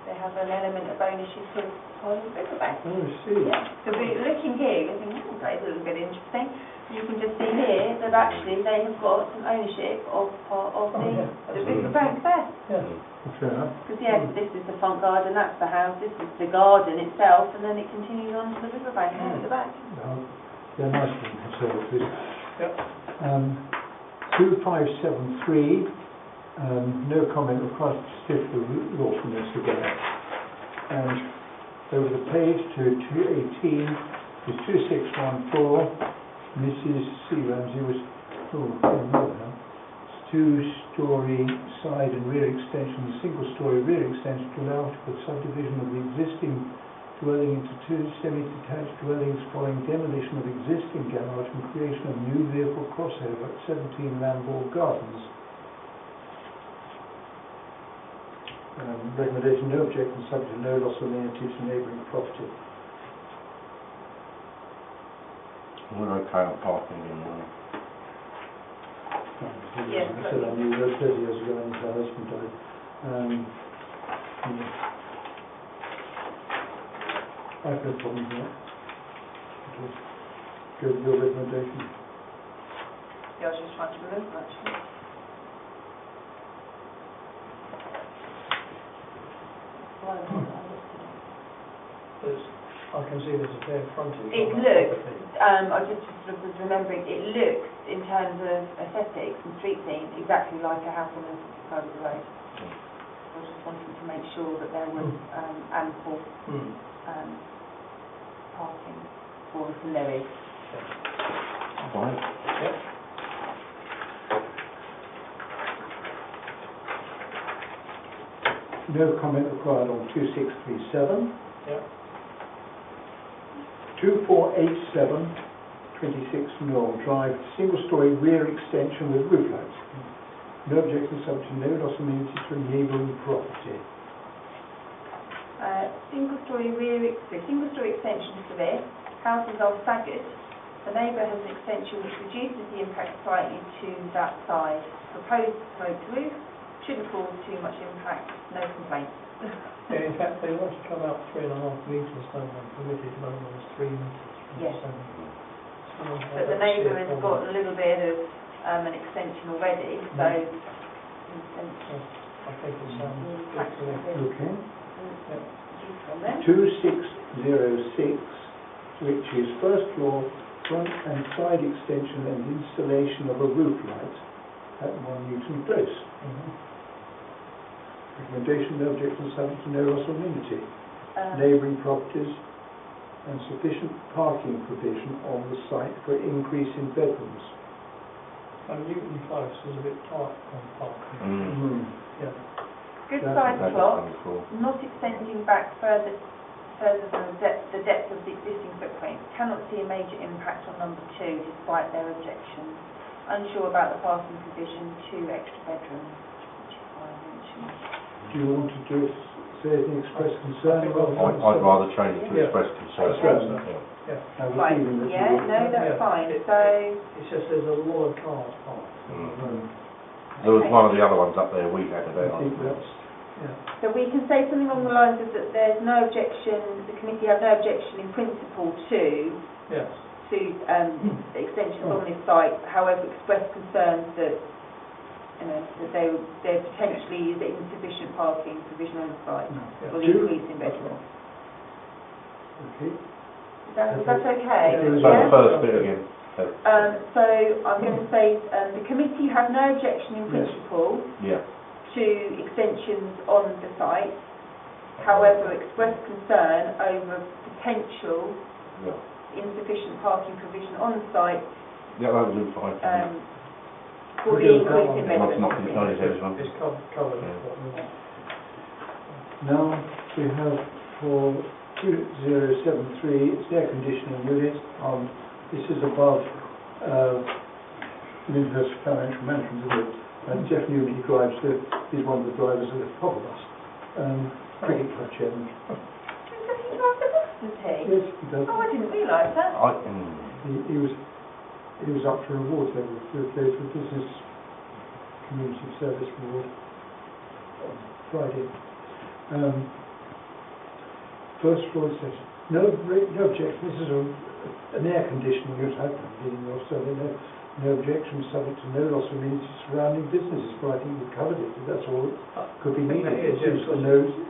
S2: They have an element of ownership of on the riverbank.
S1: Oh, I see.
S2: Yeah. So we're looking here, we're thinking, oh, that is a little bit interesting. You can just see here that actually they have got some ownership of part of the riverbank there.
S1: Fair enough.
S2: Because this is the front garden, that's the house, this is the garden itself, and then it continues on to the riverbank at the back.
S1: They're nice being conservatives.
S3: Yep.
S1: 2573, no comment required to stiff the lawfulness again. And over the page to 218 is 2614. Mrs. C. Ramsey was, two-storey side and rear extension, single-storey rear extension to allow for the subdivision of the existing dwelling into 2 semi-detached dwellings following demolition of existing garage and creation of new vehicle crossover at 17 Lambourne Gardens. Recommendation, no objection, subject to no loss of amenity to neighbouring property.
S4: We're okay on parking in
S2: Yes,
S1: I said I knew her 30 years ago and her husband died. I have no problem with that. Go with your recommendation.
S2: Yeah, I was just trying to remember actually.
S3: I can see there's a fair frontage.
S2: It
S3: on that
S2: looks,
S3: property.
S2: I just sort of was remembering, it looks in terms of aesthetics and street scene exactly like a house on the side of the road. I was just wanting to make sure that there was ample parking for us, and there is.
S4: Fine.
S1: No comment required on 2637.
S3: Yep.
S1: 2487, 26 Knoll Drive, single-storey rear extension with roof lights. No objection, subject to no loss of amenity to a neighbouring property.
S2: Single-storey extension to this. Houses are staggered. The neighbour has an extension which reduces the impact slightly to that side. Proposed sloped roof shouldn't cause too much impact. No complaints.
S3: Yeah, in fact, they want to come out 3.5 metres, don't they? Permitted development is 3 metres.
S2: Yes.
S3: So
S2: But the neighbour has got a little bit of an extension already, so
S3: I think it sounds good to me.
S1: Okay. 2606,
S2: Then.
S1: which is first floor, front and side extension and installation of a roof light at 1 Newton Close. Recommendation, no objection, subject to no loss of amenity. Neighbouring properties and sufficient parking provision on the site for increase in bedrooms.
S3: And Newton Close is a bit tight on parking. Yeah.
S2: Good
S1: That's
S2: size
S4: That's
S2: plot,
S4: wonderful.
S2: not extending back further than the depth of the existing footprint. Cannot see a major impact on number 2 despite their objections. Unsure about the parking provision, 2 extra bedrooms, which is why I mentioned.
S1: Do you want to do say anything, express concern?
S4: I'd rather change it to
S3: Yeah.
S4: express concern.
S1: Concern.
S3: Yeah.
S2: Right, yeah, no, that's
S3: Yeah.
S2: fine.
S3: It-
S2: So,
S3: It's just there's a lot of cars parked.
S4: There was one of the other ones up there we had
S1: I
S4: about.
S1: think that's,
S2: so we can say something along the lines of that there's no objection, the committee have no objection in principle to
S3: Yes.
S2: the extensions on this site, however express concerns that, you know, that there potentially is insufficient parking provision on the site or the increase in bedrooms.
S1: okay.
S2: Is that okay?
S1: Yeah.
S4: So the first bit again.
S2: So I'm going to say the committee have no objection in
S1: Yes.
S2: principle
S4: Yeah.
S2: to extensions on the site, however express concern over potential
S4: Yeah.
S2: insufficient parking provision on the site
S4: Yeah, that would do fine.
S2: for the increase in
S4: Not
S2: bedrooms.
S4: knocking it on his head as well.
S3: It's covered.
S4: Yeah.
S3: What we want.
S1: Now we have for 2073, it's the air conditioning unit. This is above Lyndhurst Financial Management, isn't it? And Jeff Newman, he's one of the drivers of the Pobble bus. Cricket club chairman.
S2: Does he drive the bus, does he?
S1: Yes, he does.
S2: Oh, I didn't realise that.
S1: He was up for an award there with the Business Community Service Award on Friday. First floor session. No objection. This is an air conditioning unit. I've been in so no objection, subject to no loss of amenity surrounding businesses. But I think we've covered it. That's all it could be
S3: I think
S1: needed.
S3: that is, yes.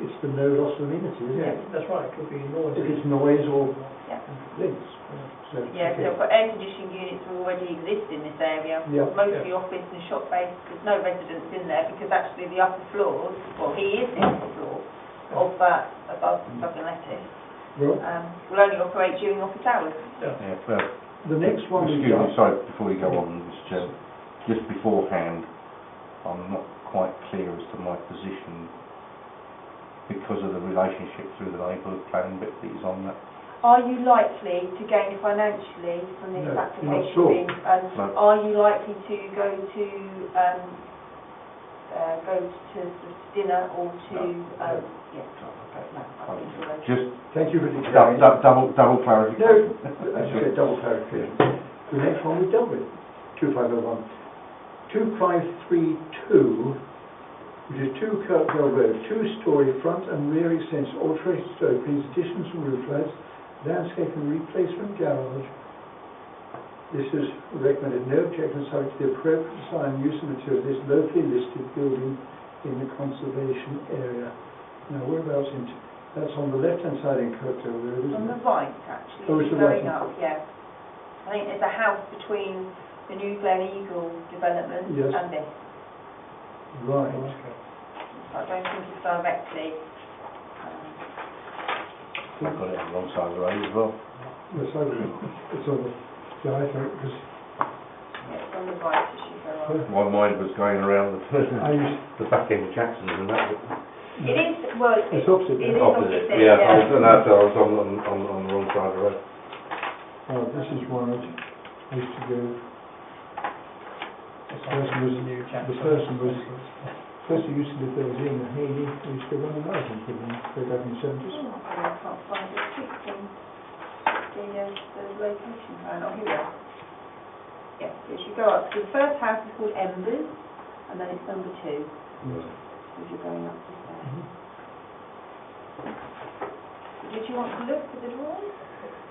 S1: It's the no loss of amenity, isn't
S3: Yeah,
S1: it?
S3: that's right. It could be noise.
S1: If it's noise or
S2: Yeah.
S1: links. So,
S2: Yeah,
S1: okay.
S2: so I've got air conditioning units already exist in this area,
S1: Yeah.
S2: mostly office and shop based. There's no residents in there because actually the upper floors, well, he is the upper floor of that above Southern Lettuce,
S1: Well,
S2: will only operate during office hours.
S4: Yeah, well,
S1: the next one we've
S4: excuse me,
S1: got.
S4: sorry, before you go on, Mr. Chairman, just beforehand, I'm not quite clear as to my position because of the relationship through the neighbourhood planning bit that is on that.
S2: Are you likely to gain financially from this
S1: No, not
S2: application?
S1: at all.
S2: Being,
S4: No.
S2: Are you likely to go to dinner or to?
S4: No.
S2: Yes. No, I think you're okay.
S4: Just
S1: Thank you for declaring.
S4: double clarification.
S1: No, as you said, double clarification. The next one we've dealt with, 2501. 2532, which is 2 Kirkdale Road, 2-storey front and rear extension, alterations to openings, additions and roof lights, landscape and replacement garage. This is recommended no objection subject to the appropriate design, use of material. This locally listed building in the conservation area. Now, whereabouts in? That's on the left-hand side in Kirkdale Road, isn't
S2: On
S1: it?
S2: the right, actually.
S1: Oh, it's the
S2: going
S1: right.
S2: up, yeah. I think there's a house between the new Glen Eagle development
S1: Yes.
S2: and this.
S1: Right.
S2: I don't think it's directly.
S4: I've got it on the wrong side of the road as well.
S1: Yes, I will. It's on the, yeah, I think, because
S2: Yeah, it's on the right as you go on.
S4: My mind was going around
S1: I used,
S4: the back end of Jackson's and that.
S2: It is, well,
S1: it's opposite.
S2: it is
S1: there.
S2: opposite,
S4: Yeah,
S2: yeah.
S4: I was on the wrong side of the road.
S1: This is one I used to do.
S3: It's
S1: person was-
S3: a new chapter.
S1: the person was- First who used to live there was Ian Haley, who used to run a marathon with them way back in the 70s.
S2: Oh, I can't find the street thing. The location. Oh, here we are. Yes, as you go up, so the first house is called Embers, and then it's number 2, as you're going up to there. Did you want to look at the drawing?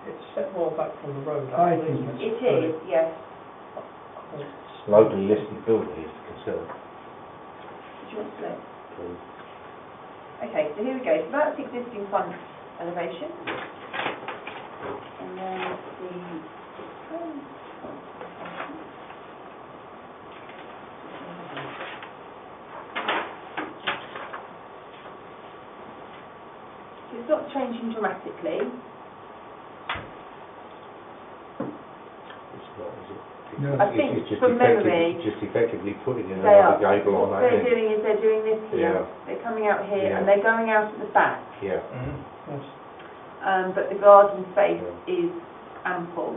S3: It's set well back from the road.
S1: I
S3: actually,
S1: think
S3: isn't
S2: It is, yes.
S3: It's-
S4: Locally listed building is concerned.
S2: Did you want to look? Okay, so here we go. So that's the existing front elevation. And then so it's not changing dramatically.
S4: It's not, is it?
S1: No.
S2: I think
S4: It's just
S2: from memory,
S4: just effectively putting in
S2: they
S4: another
S2: are.
S4: gable on
S2: What
S4: that
S2: they're
S4: end.
S2: doing is they're doing this here.
S4: Yeah.
S2: They're coming out here
S4: Yeah.
S2: and they're going out at the back.
S4: Yeah.
S3: Yes.
S2: But the garden space
S4: Yeah.
S2: is ample.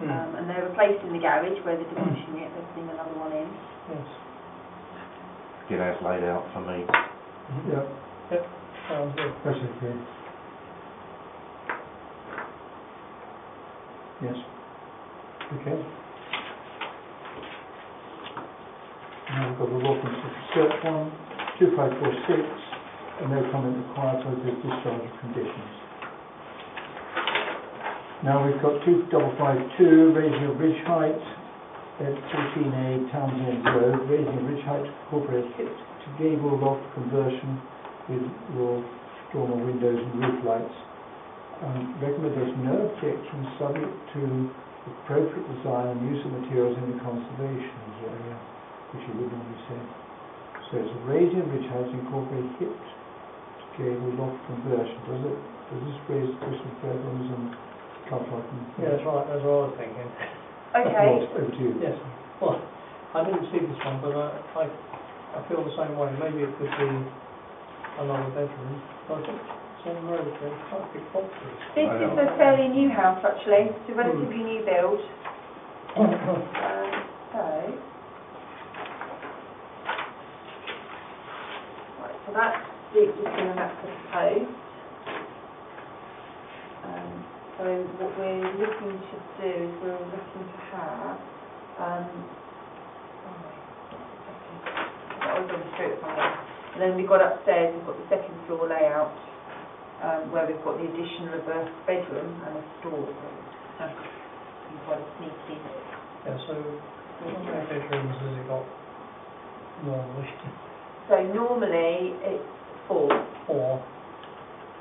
S3: Mm.
S2: And they're replacing the garage where they're demolishing it. They're putting another one in.
S3: Yes.
S4: Get as laid out for me.
S1: Yeah,
S3: Sounds good.
S1: that's okay. Yes. Okay. Now we've got the Walking Search one, 2546, and no comment required for the discharge of conditions. Now we've got 2552, raising of ridge height at 14A Townsend Road, raising of ridge height to incorporate hip to gable loft conversion with your dormer windows and roof lights. Recommendation no objection subject to appropriate design and use of materials in the conservation area, which you would normally say. So it's a raising of ridge height to incorporate hip to gable loft conversion. Does this raise the question for everyone's and comfort?
S3: Yeah, that's right. That's what I was thinking.
S2: Okay.
S1: Ross, over to you.
S3: Yes. Well, I didn't see this one, but I feel the same way. Maybe it could be another bedroom. But I think it's on the road. There's quite a big box.
S2: This is a fairly new house actually. It's a relatively new build. So that's the existing and that's the proposed. So what we're looking to do is we're looking to have I was on the street somewhere. And then we've got upstairs, we've got the second floor layout, where we've got the addition of a bedroom and a store. So quite a sneaky.
S3: Yeah, so how many bedrooms has it got normally?
S2: So normally it's 4.
S3: 4.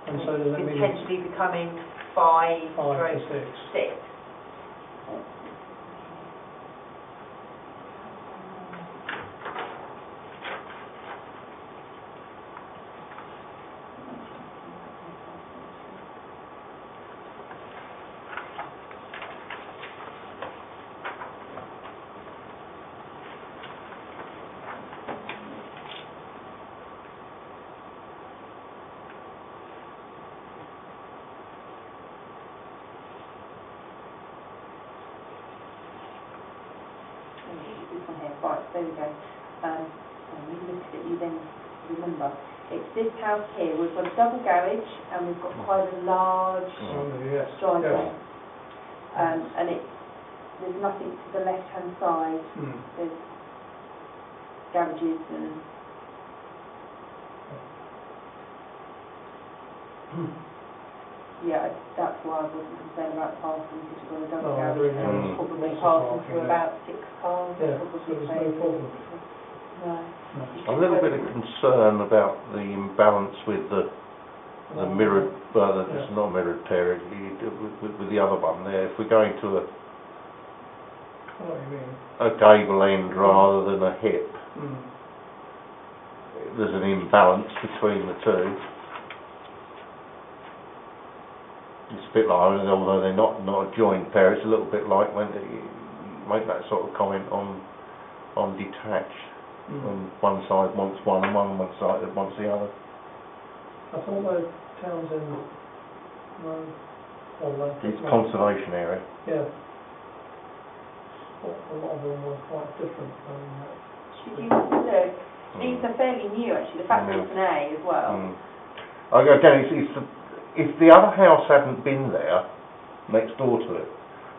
S3: And so does that mean it's
S2: potentially becoming 5
S3: 5 to 6?
S2: 6. This one here, right, there we go. When you look at it, you then remember. It's this house here, we've got a double garage and we've got quite a large
S3: Yes.
S2: driveway. And there's nothing to the left-hand side.
S3: Mm.
S2: There's garages and... Yeah, that's why I wasn't concerned about parking, because you've got a double
S3: No, I
S2: garage
S3: agree.
S2: and there's probably
S3: Lots of
S2: parking for
S3: parking,
S2: about 6 cars.
S3: Yeah,
S2: probably
S3: so there's no
S2: say.
S3: problem.
S2: No.
S4: I'm a little bit of concern about the imbalance with the mirrored, it's not mirrored pair, with the other one there. If we're going to
S3: I know what you mean.
S4: a gable end rather than a hip,
S3: Mm.
S4: there's an imbalance between the two. It's a bit like, although they're not a joined pair, it's a little bit like when you make that sort of comment on detached. When one side wants one and one side wants the other.
S3: I thought the Townsend Road
S4: It's conservation area.
S3: Yeah. Well, a lot of them were quite different from
S2: Did you look? These are fairly new actually, the fact that it's an A as well.
S4: Again, if the other house hadn't been there, next door to it,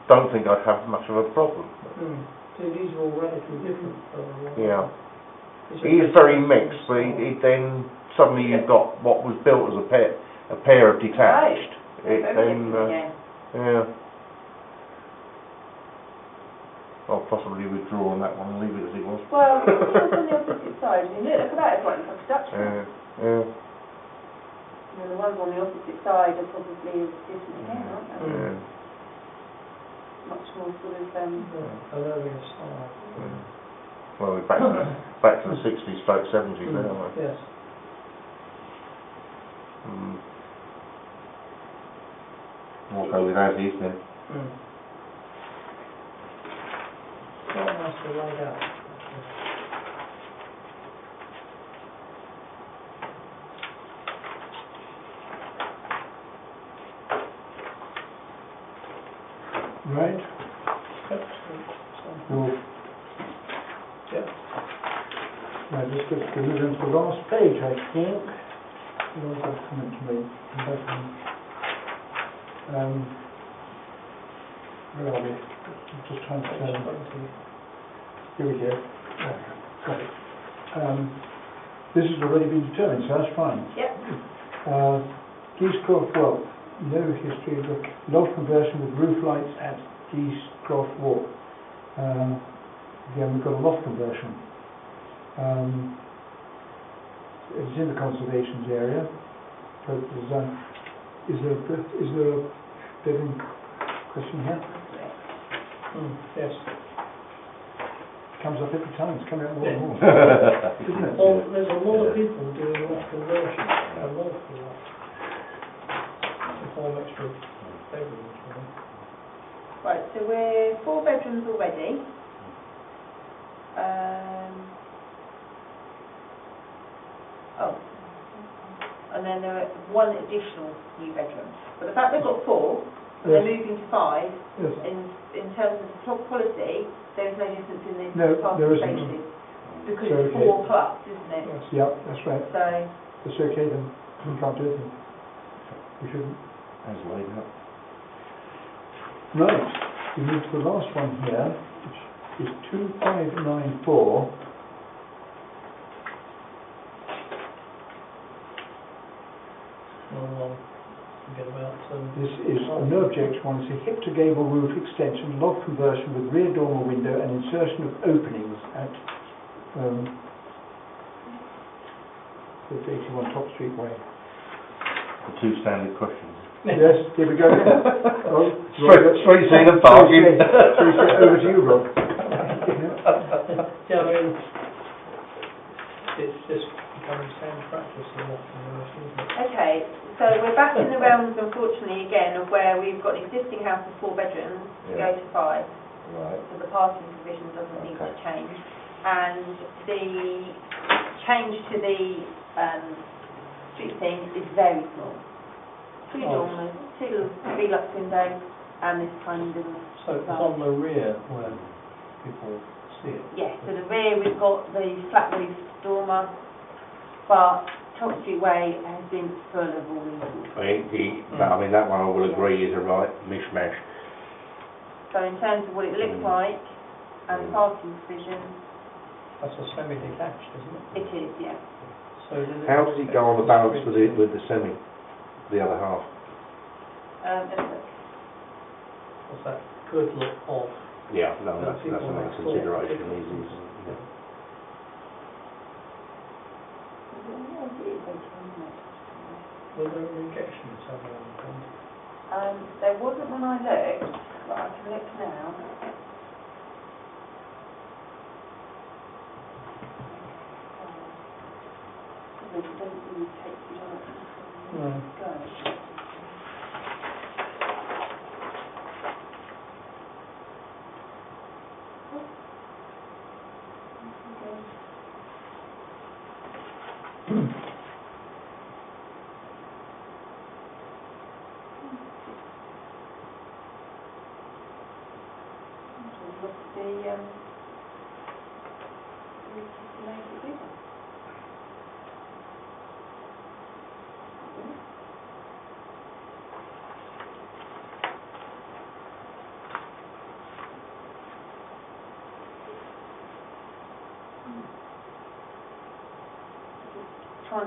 S4: don't think I'd have much of a problem.
S3: So these are all radically different.
S4: Yeah. It is very mixed, but then suddenly you've got what was built as a pair of detached. Yeah. I'll possibly withdraw on that one and leave it as it was.
S2: Well, it's on the opposite side. I mean, look at that, it's like a production.
S4: Yeah.
S2: You know, the ones on the opposite side are probably different again, aren't they?
S4: Yeah.
S2: Much more sort of...
S3: a earlier style.
S4: Well, we're back to the 60s, stroke 70s now, aren't we?
S3: Yes.
S4: We'll go with as is then.
S3: Quite nicely laid out.
S1: Right? Well,
S3: Yeah.
S1: right, let's just move on to the last page, I think. I've got a comment to make. Where are we? I'm just trying to here we go. Got it. This has already been determined, so that's fine.
S2: Yep.
S1: Geesecroft Walk, no history of the log conversion with roof lights at Geesecroft Walk. Again, we've got a loft conversion. It's in the conservations area. But is there a building question here?
S3: Yes.
S1: Comes up every time. It's coming out more and more. Isn't it?
S3: Well, there's a lot of people doing loft conversion. A lot of that. To form extra bedrooms.
S2: Right, so we're 4 bedrooms already. And then there are 1 additional new bedroom. But the fact they've got 4, and they're moving to 5,
S1: Yes.
S2: in terms of the policy, there is no difference in the
S1: No,
S2: parking
S1: there isn't.
S2: spaces. Because
S1: So,
S2: it's 4 plus, isn't it?
S1: Yes, yeah, that's right.
S2: So,
S1: It's okay then. We can't do anything. We shouldn't.
S4: As laid out.
S1: Right, we move to the last one here, which is 2594.
S3: Forget about
S1: This is a no objection one. It's a hip to gable roof extension, log conversion with rear dormer window and insertion of openings at 81 Top Street Way.
S4: The 2 standard questions.
S1: Yes, here we go. Oh,
S4: Street scene and parking.
S1: Over to you, Rob.
S3: Yeah, I mean, it's just becoming standard practice in loft conversion, isn't it?
S2: okay, so we're back in the realms, unfortunately, again, of where we've got an existing house with 4 bedrooms, to go to 5.
S4: Right.
S2: So the parking provision doesn't need to change. And the change to the street scene is very small. 2 dormers, 2 Velux windows, and this kind of...
S3: So it's on the rear where people see it?
S2: Yes, so the rear we've got the flat roof dormer, but Top Street Way has been full of all these.
S4: I mean, that one I will agree is a right mishmash.
S2: So in terms of what it looks like, and the parking provision,
S3: That's a semi-detached, isn't it?
S2: it is, yeah.
S3: So
S4: How does it go on the balance with the semi, the other half?
S3: What's that good look of?
S4: Yeah, no,
S3: So
S4: that's
S3: people
S4: another
S3: next door,
S4: consideration.
S3: differences. Were there rejections somewhere on the front?
S2: There wasn't when I looked, but I can look now. It doesn't really take you on go. Trying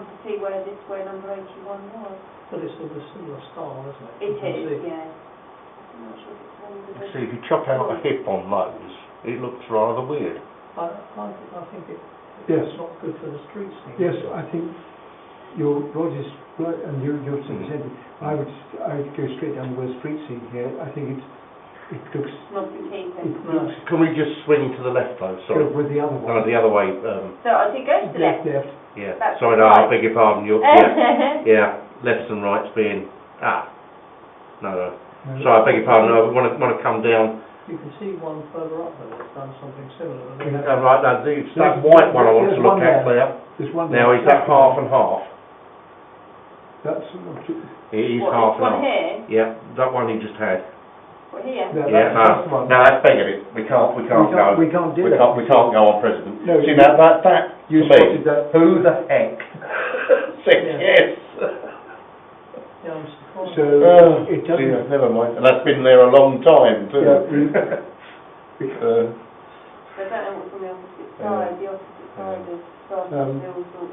S2: to see where number 81 was.
S3: But it's with a similar style, isn't it?
S2: It
S3: You can
S2: is,
S3: see.
S2: yeah. I'm not sure if it's one of the...
S4: See, if you chop out a hip on those, it looks rather weird.
S3: I think it's
S1: Yes.
S3: not good for the street scene.
S1: Yes, I think your Rogers, and you're saying the same thing. I would go straight down the word street scene here. I think it looks...
S2: Not in keeping.
S1: It looks
S4: Can we just swing to the left though, sorry?
S1: good with the other
S4: No,
S1: one.
S4: the other way,
S2: So I did go to the left.
S1: Left.
S4: yeah.
S2: That's
S4: Sorry, no,
S2: right.
S4: I beg your pardon, yeah, lefts and rights being, no. Sorry, I beg your pardon, no, we want to come down.
S3: You can see one further up there that's done something similar.
S4: Right, now, it's that white one I want to look at there.
S1: There's one
S4: Now, is that half and half?
S1: That's...
S4: It is
S2: What,
S4: half
S2: this
S4: and
S2: one
S4: half.
S2: here?
S4: Yeah, that one you just had.
S2: What, here?
S4: Yeah,
S1: that's the one.
S4: no, that's bigger. We can't go.
S1: We can't do
S4: We
S1: that.
S4: can't go on President.
S1: No,
S4: See, that
S1: you
S4: to me,
S1: spotted that.
S4: who the heck said yes?
S3: Yeah, I'm surprised.
S1: So it doesn't...
S4: Yeah, never mind. And that's been there a long time too.
S1: Yeah,
S2: I don't know what's on the opposite side. The opposite side is starting to do all sorts.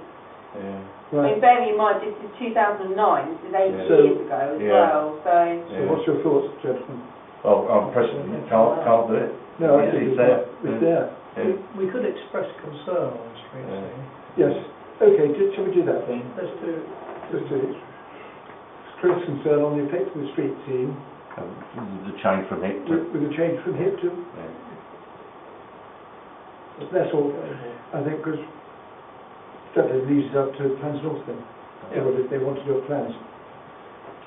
S4: Yeah.
S2: I mean, bearing in mind this is 2009, this is 8
S4: Yeah.
S2: years ago as
S4: Yeah.
S2: well, so...
S1: So what's your thoughts, gentlemen?
S4: Well, President can't do it.
S1: No, I
S4: Yeah,
S1: think
S4: it's there.
S1: It's there.
S4: Yeah.
S3: We could express concern on the street
S4: Yeah.
S3: scene.
S1: Yes. Okay, shall we do that then?
S3: Let's do
S1: Let's do it. Express concern on the effect of the street scene
S4: The change from hip to...
S1: with a change from hip to... That's all, I think, because that leaves it up to Plans North then. If they want to do a plans.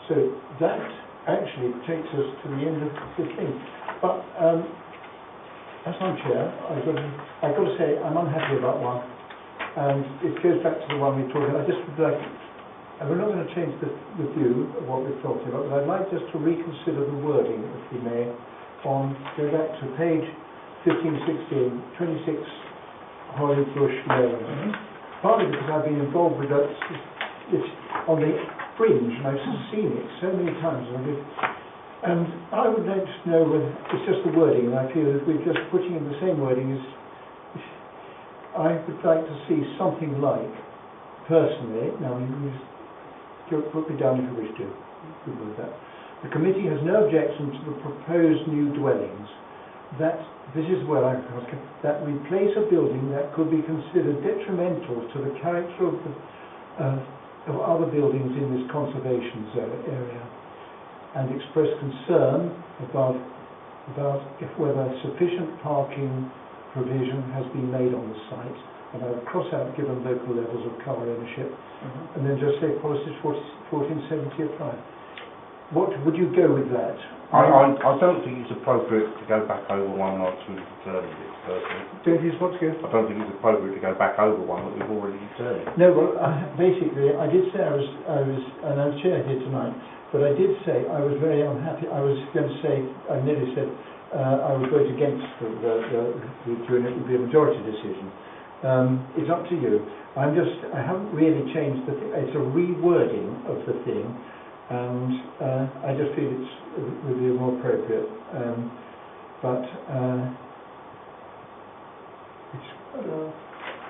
S1: So that actually takes us to the end of the thing. But as I'm chair, I've got to say I'm unhappy about one, and it goes back to the one we talked about. I just would like, and we're not going to change the view of what we're talking about, but I'd like just to reconsider the wording, if we may, go back to page 1516, 26 Holly Bush Lane. Partly because I've been involved with that, it's on the fringe, and I've seen it so many times. And I would like to know whether it's just the wording, and I feel if we're just putting in the same wording as I would like to see something like, personally, now you just put me down if you wish to, with that. The committee has no objection to the proposed new dwellings. That this is where I ask that replace a building that could be considered detrimental to the character of other buildings in this conservation area, and express concern about whether sufficient parking provision has been made on the site, and I would cross out given local levels of car ownership, and then just say policies 1470 apply. What would you go with that?
S4: I don't think it's appropriate to go back over one once we've determined it, personally.
S1: Don't you want to go?
S4: I don't think it's appropriate to go back over one that we've already determined.
S1: No, well, basically, I did say I was, and I'm chair here tonight, but I did say I was very unhappy. I was going to say, I nearly said, I would vote against doing it would be a majority decision. It's up to you. I haven't really changed the thing. It's a rewording of the thing, and I just feel it would be more appropriate.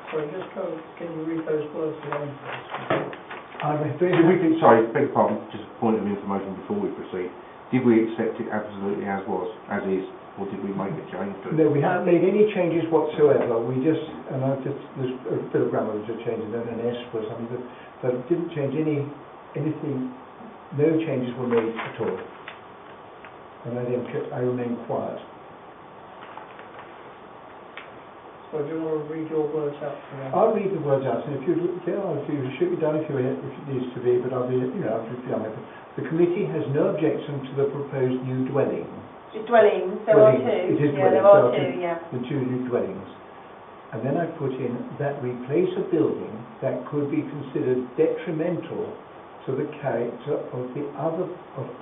S3: Sorry, can you read those words again, please?
S4: Sorry, beg your pardon, just a point of information before we proceed. Did we accept it absolutely as was, as is, or did we make a change to it?
S1: No, we haven't made any changes whatsoever. We just, and there's a bit of grammar was a change, and then an S or something, but it didn't change anything. No changes were made at all. And I remained quiet.
S3: So do you want to read your words out to me?
S1: I'll read the words out, and if you shoot me down if it needs to be, but I'll be happy. The committee has no objection to the proposed new dwelling.
S2: Dwellings, there are two.
S1: It is
S2: yeah,
S1: dwellings.
S2: there are two, yeah.
S1: The two new dwellings. And then I put in that replace a building that could be considered detrimental to the character of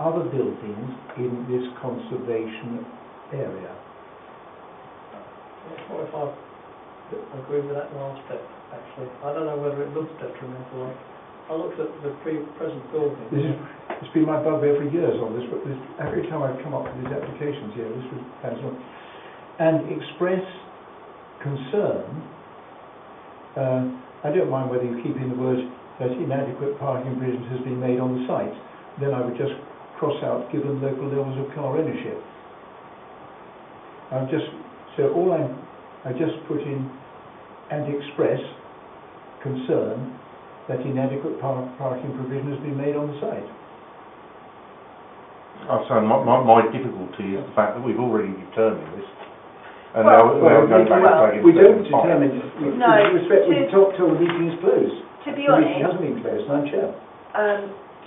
S1: other buildings in this conservation area.
S3: What if I agree with that last bit, actually. I don't know whether it looks detrimental. I looked at the present building.
S1: It's been my bugbear for years on this, but every time I've come up with these applications here, this was as well. And express concern, I don't mind whether you keep in the word that inadequate parking provision has been made on the site, then I would just cross out given local levels of car ownership. I just put in and express concern that inadequate parking provision has been made on the site.
S4: So my difficulty is the fact that we've already determined this. And now we're going back and taking
S1: we don't
S4: certain parts.
S1: determine it. We talk till the meeting is closed.
S2: To be
S1: The
S2: honest,
S1: meeting hasn't been closed, and I'm chair.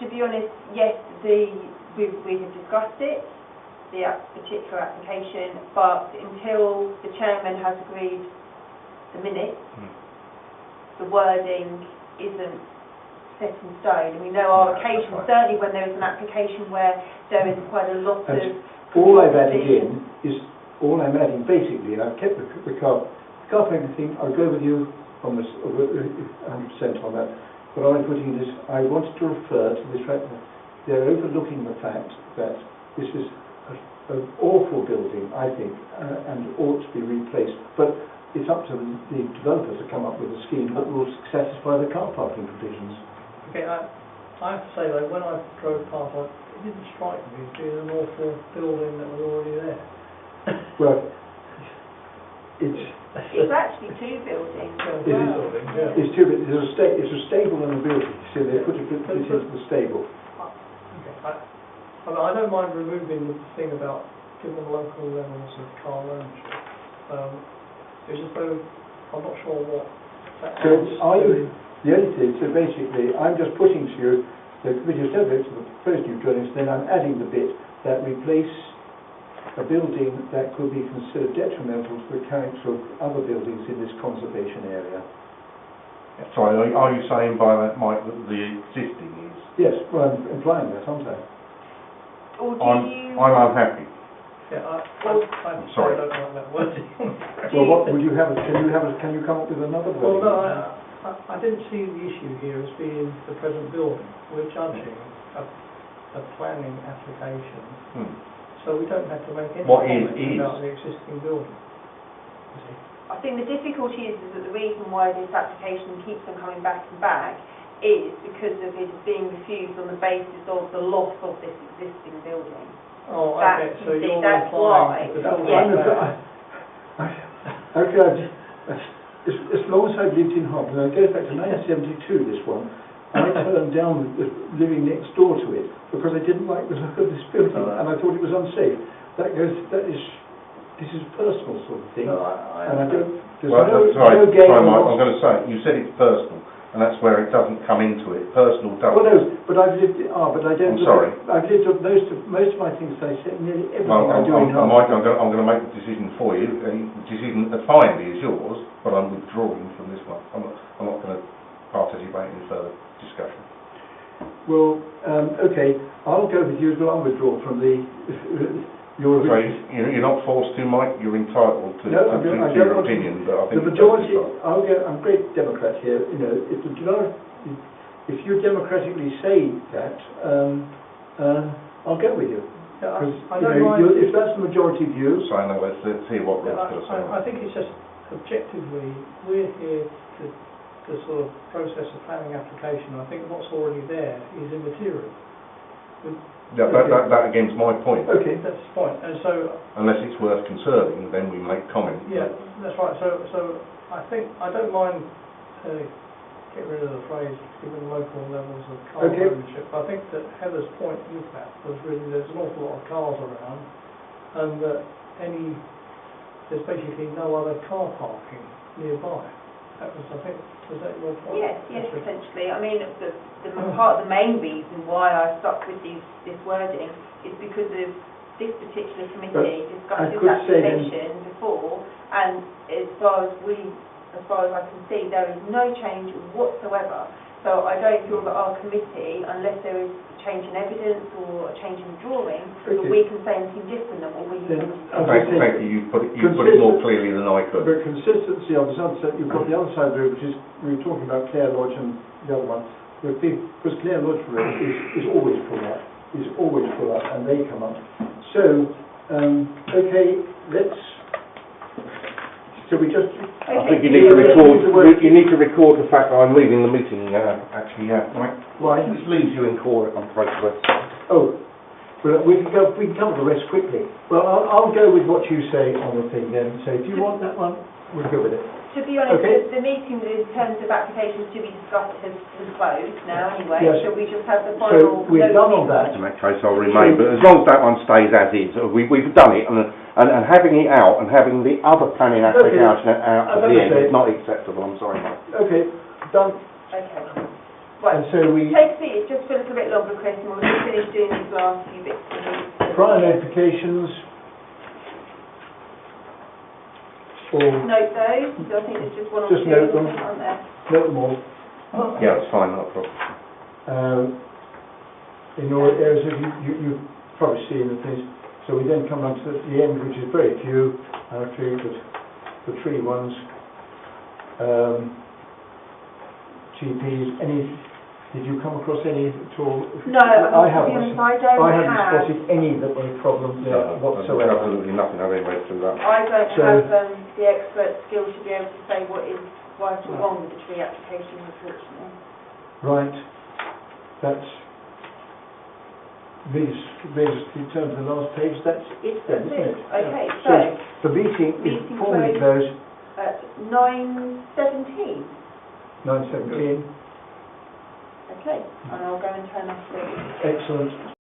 S2: to be honest, yes, we have discussed it, the particular application, but until the chairman has agreed the minutes, the wording isn't set in stone. And we know our occasions, certainly when there is an application where there is quite a lot of...
S1: All I've added in is, basically, I've kept the car parking thing. I'll go with you on this, 100% on that. But all I'm putting in is, I wanted to refer to this fact that they're overlooking the fact that this is an awful building, I think, and ought to be replaced. But it's up to the developers to come up with a scheme that will satisfy the car parking provisions.
S3: Okay, I have to say though, when I drove past, it didn't strike me as being an awful building that was already there.
S1: Well, it's
S2: actually two buildings.
S1: It's two, but it's a stable and a building. So they put it into the stable.
S3: Okay, I don't mind removing the thing about given local levels of car ownership. It's just though I'm not sure what that
S1: So are you, the only thing, so basically I'm just putting to you the committee of survey to the proposed new dwellings, then I'm adding the bit that replace a building that could be considered detrimental to the character of other buildings in this conservation area.
S4: Sorry, are you saying by that, Mike, that the existing is?
S1: Yes, well, I'm implying that, aren't I?
S2: Or do
S4: I'm unhappy.
S3: Yeah, I'm
S4: sorry.
S3: I don't like that wording.
S1: Well, what would you have? Can you come up with another
S3: Well,
S1: wording?
S3: no, I didn't see the issue here as being the present building. We're judging a planning application, so we don't have to make any comments about the existing building.
S2: I think the difficulty is that the reason why this application keeps on coming back and back is because of it being refused on the basis of the loss of this existing building.
S3: Oh, okay, so you're
S2: that's
S3: implying
S2: why.
S3: that
S1: Okay, as long as I've lived in Harpenden, it goes back to 1972, this one, I turned down living next door to it because I didn't like the look of this building and I thought it was unsafe. This is a personal sort of thing.
S3: No,
S1: and I don't, there's
S4: Well,
S1: no game.
S4: sorry, Mike, I'm going to say, you said it's personal, and that's where it doesn't come into it. Personal doesn't.
S1: Well, no, but I've lived. But I don't.
S4: I'm sorry.
S1: I've lived most of my things. I say nearly everything I do in
S4: Mike, I'm going to make the decision for you. The decision finally is yours, but I'm withdrawing from this one. I'm not going to participate in further discussion.
S1: Well, okay, I'll go with you as well. I'll withdraw from the. You're
S4: not forced to, Mike. You're entitled to your opinion, but I think
S1: the majority. I'm a great Democrat here. You know, if you democratically say that, I'll go with you. Because if that's the majority view.
S4: So now let's hear what Rob's going to say.
S3: I think it's just objectively we're here to sort of process a planning application. I think what's already there is immaterial.
S4: That again's my point.
S1: Okay,
S3: that's the point. And so,
S4: unless it's worth conserving, then we make comment.
S3: Yeah, that's right. So I think I don't mind getting rid of the phrase given local levels of car ownership. I think that Heather's point with that was really there's an awful lot of cars around, and that there's basically no other car parking nearby. That was, I think, was that your point?
S2: Yes, essentially. I mean, the main reason why I stuck with this wording is because of this particular committee discussed this application before, and as far as I can see, there is no change whatsoever So I don't feel that our committee, unless there is a change in evidence or a change in the drawing, that we can say anything different than what we
S1: Then,
S2: have.
S4: Thank you, you put it more clearly than I could.
S1: But consistency on the other side, you've got the other side of it, which is, we were talking about Clare Lodge and the other one, because Clare Lodge for it is always full up, and they come up. So, okay, so we just...
S4: I think you need to record the fact that I'm leaving the meeting, actually, right?
S1: Why?
S4: This leaves you in court, I'm afraid.
S1: Oh, well, we can cover the rest quickly. Well, I'll go with what you say on the thing then. So if you want that one, we'll go with it.
S2: To be honest,
S1: Okay.
S2: the meeting in terms of applications to be discussed has closed now anyway,
S1: Yes.
S2: so we just have the
S1: So
S2: final...
S1: we're done on that.
S4: In that case, I'll remain, but as long as that one stays as is, we've done it, and having it out and having the other planning application out at the end is not acceptable, I'm sorry, mate.
S1: Okay, done.
S2: Okay. Right,
S1: And so we,
S2: take a seat, it's just for a little bit longer, Chris, and we'll just finish doing these last few bits.
S1: prior notifications. Or
S2: Note those, so I think there's just one or
S1: Just
S2: two,
S1: note them.
S2: aren't there?
S1: note them all.
S4: Yeah, it's fine, not a problem.
S1: In all areas, you've probably seen the things. So we then come on to the end, which is very few, the tree ones. GPs, did you come across any at all?
S2: No,
S1: I
S2: to be
S1: haven't.
S2: honest, I
S1: haven't
S2: have.
S1: spotted any that were problems there whatsoever.
S4: Absolutely nothing, I've been read through that.
S2: I don't
S1: So-
S2: have the expert skill to be able to say what is right or wrong with the tree application, unfortunately.
S1: Right, that's, in terms of the last page, that's it then, isn't it?
S2: Okay,
S1: So
S2: so
S1: the meeting is
S2: meeting
S1: formally closed,
S2: at 9:17.
S1: 9:17.
S2: Okay, and I'll go and turn off the...
S1: Excellent.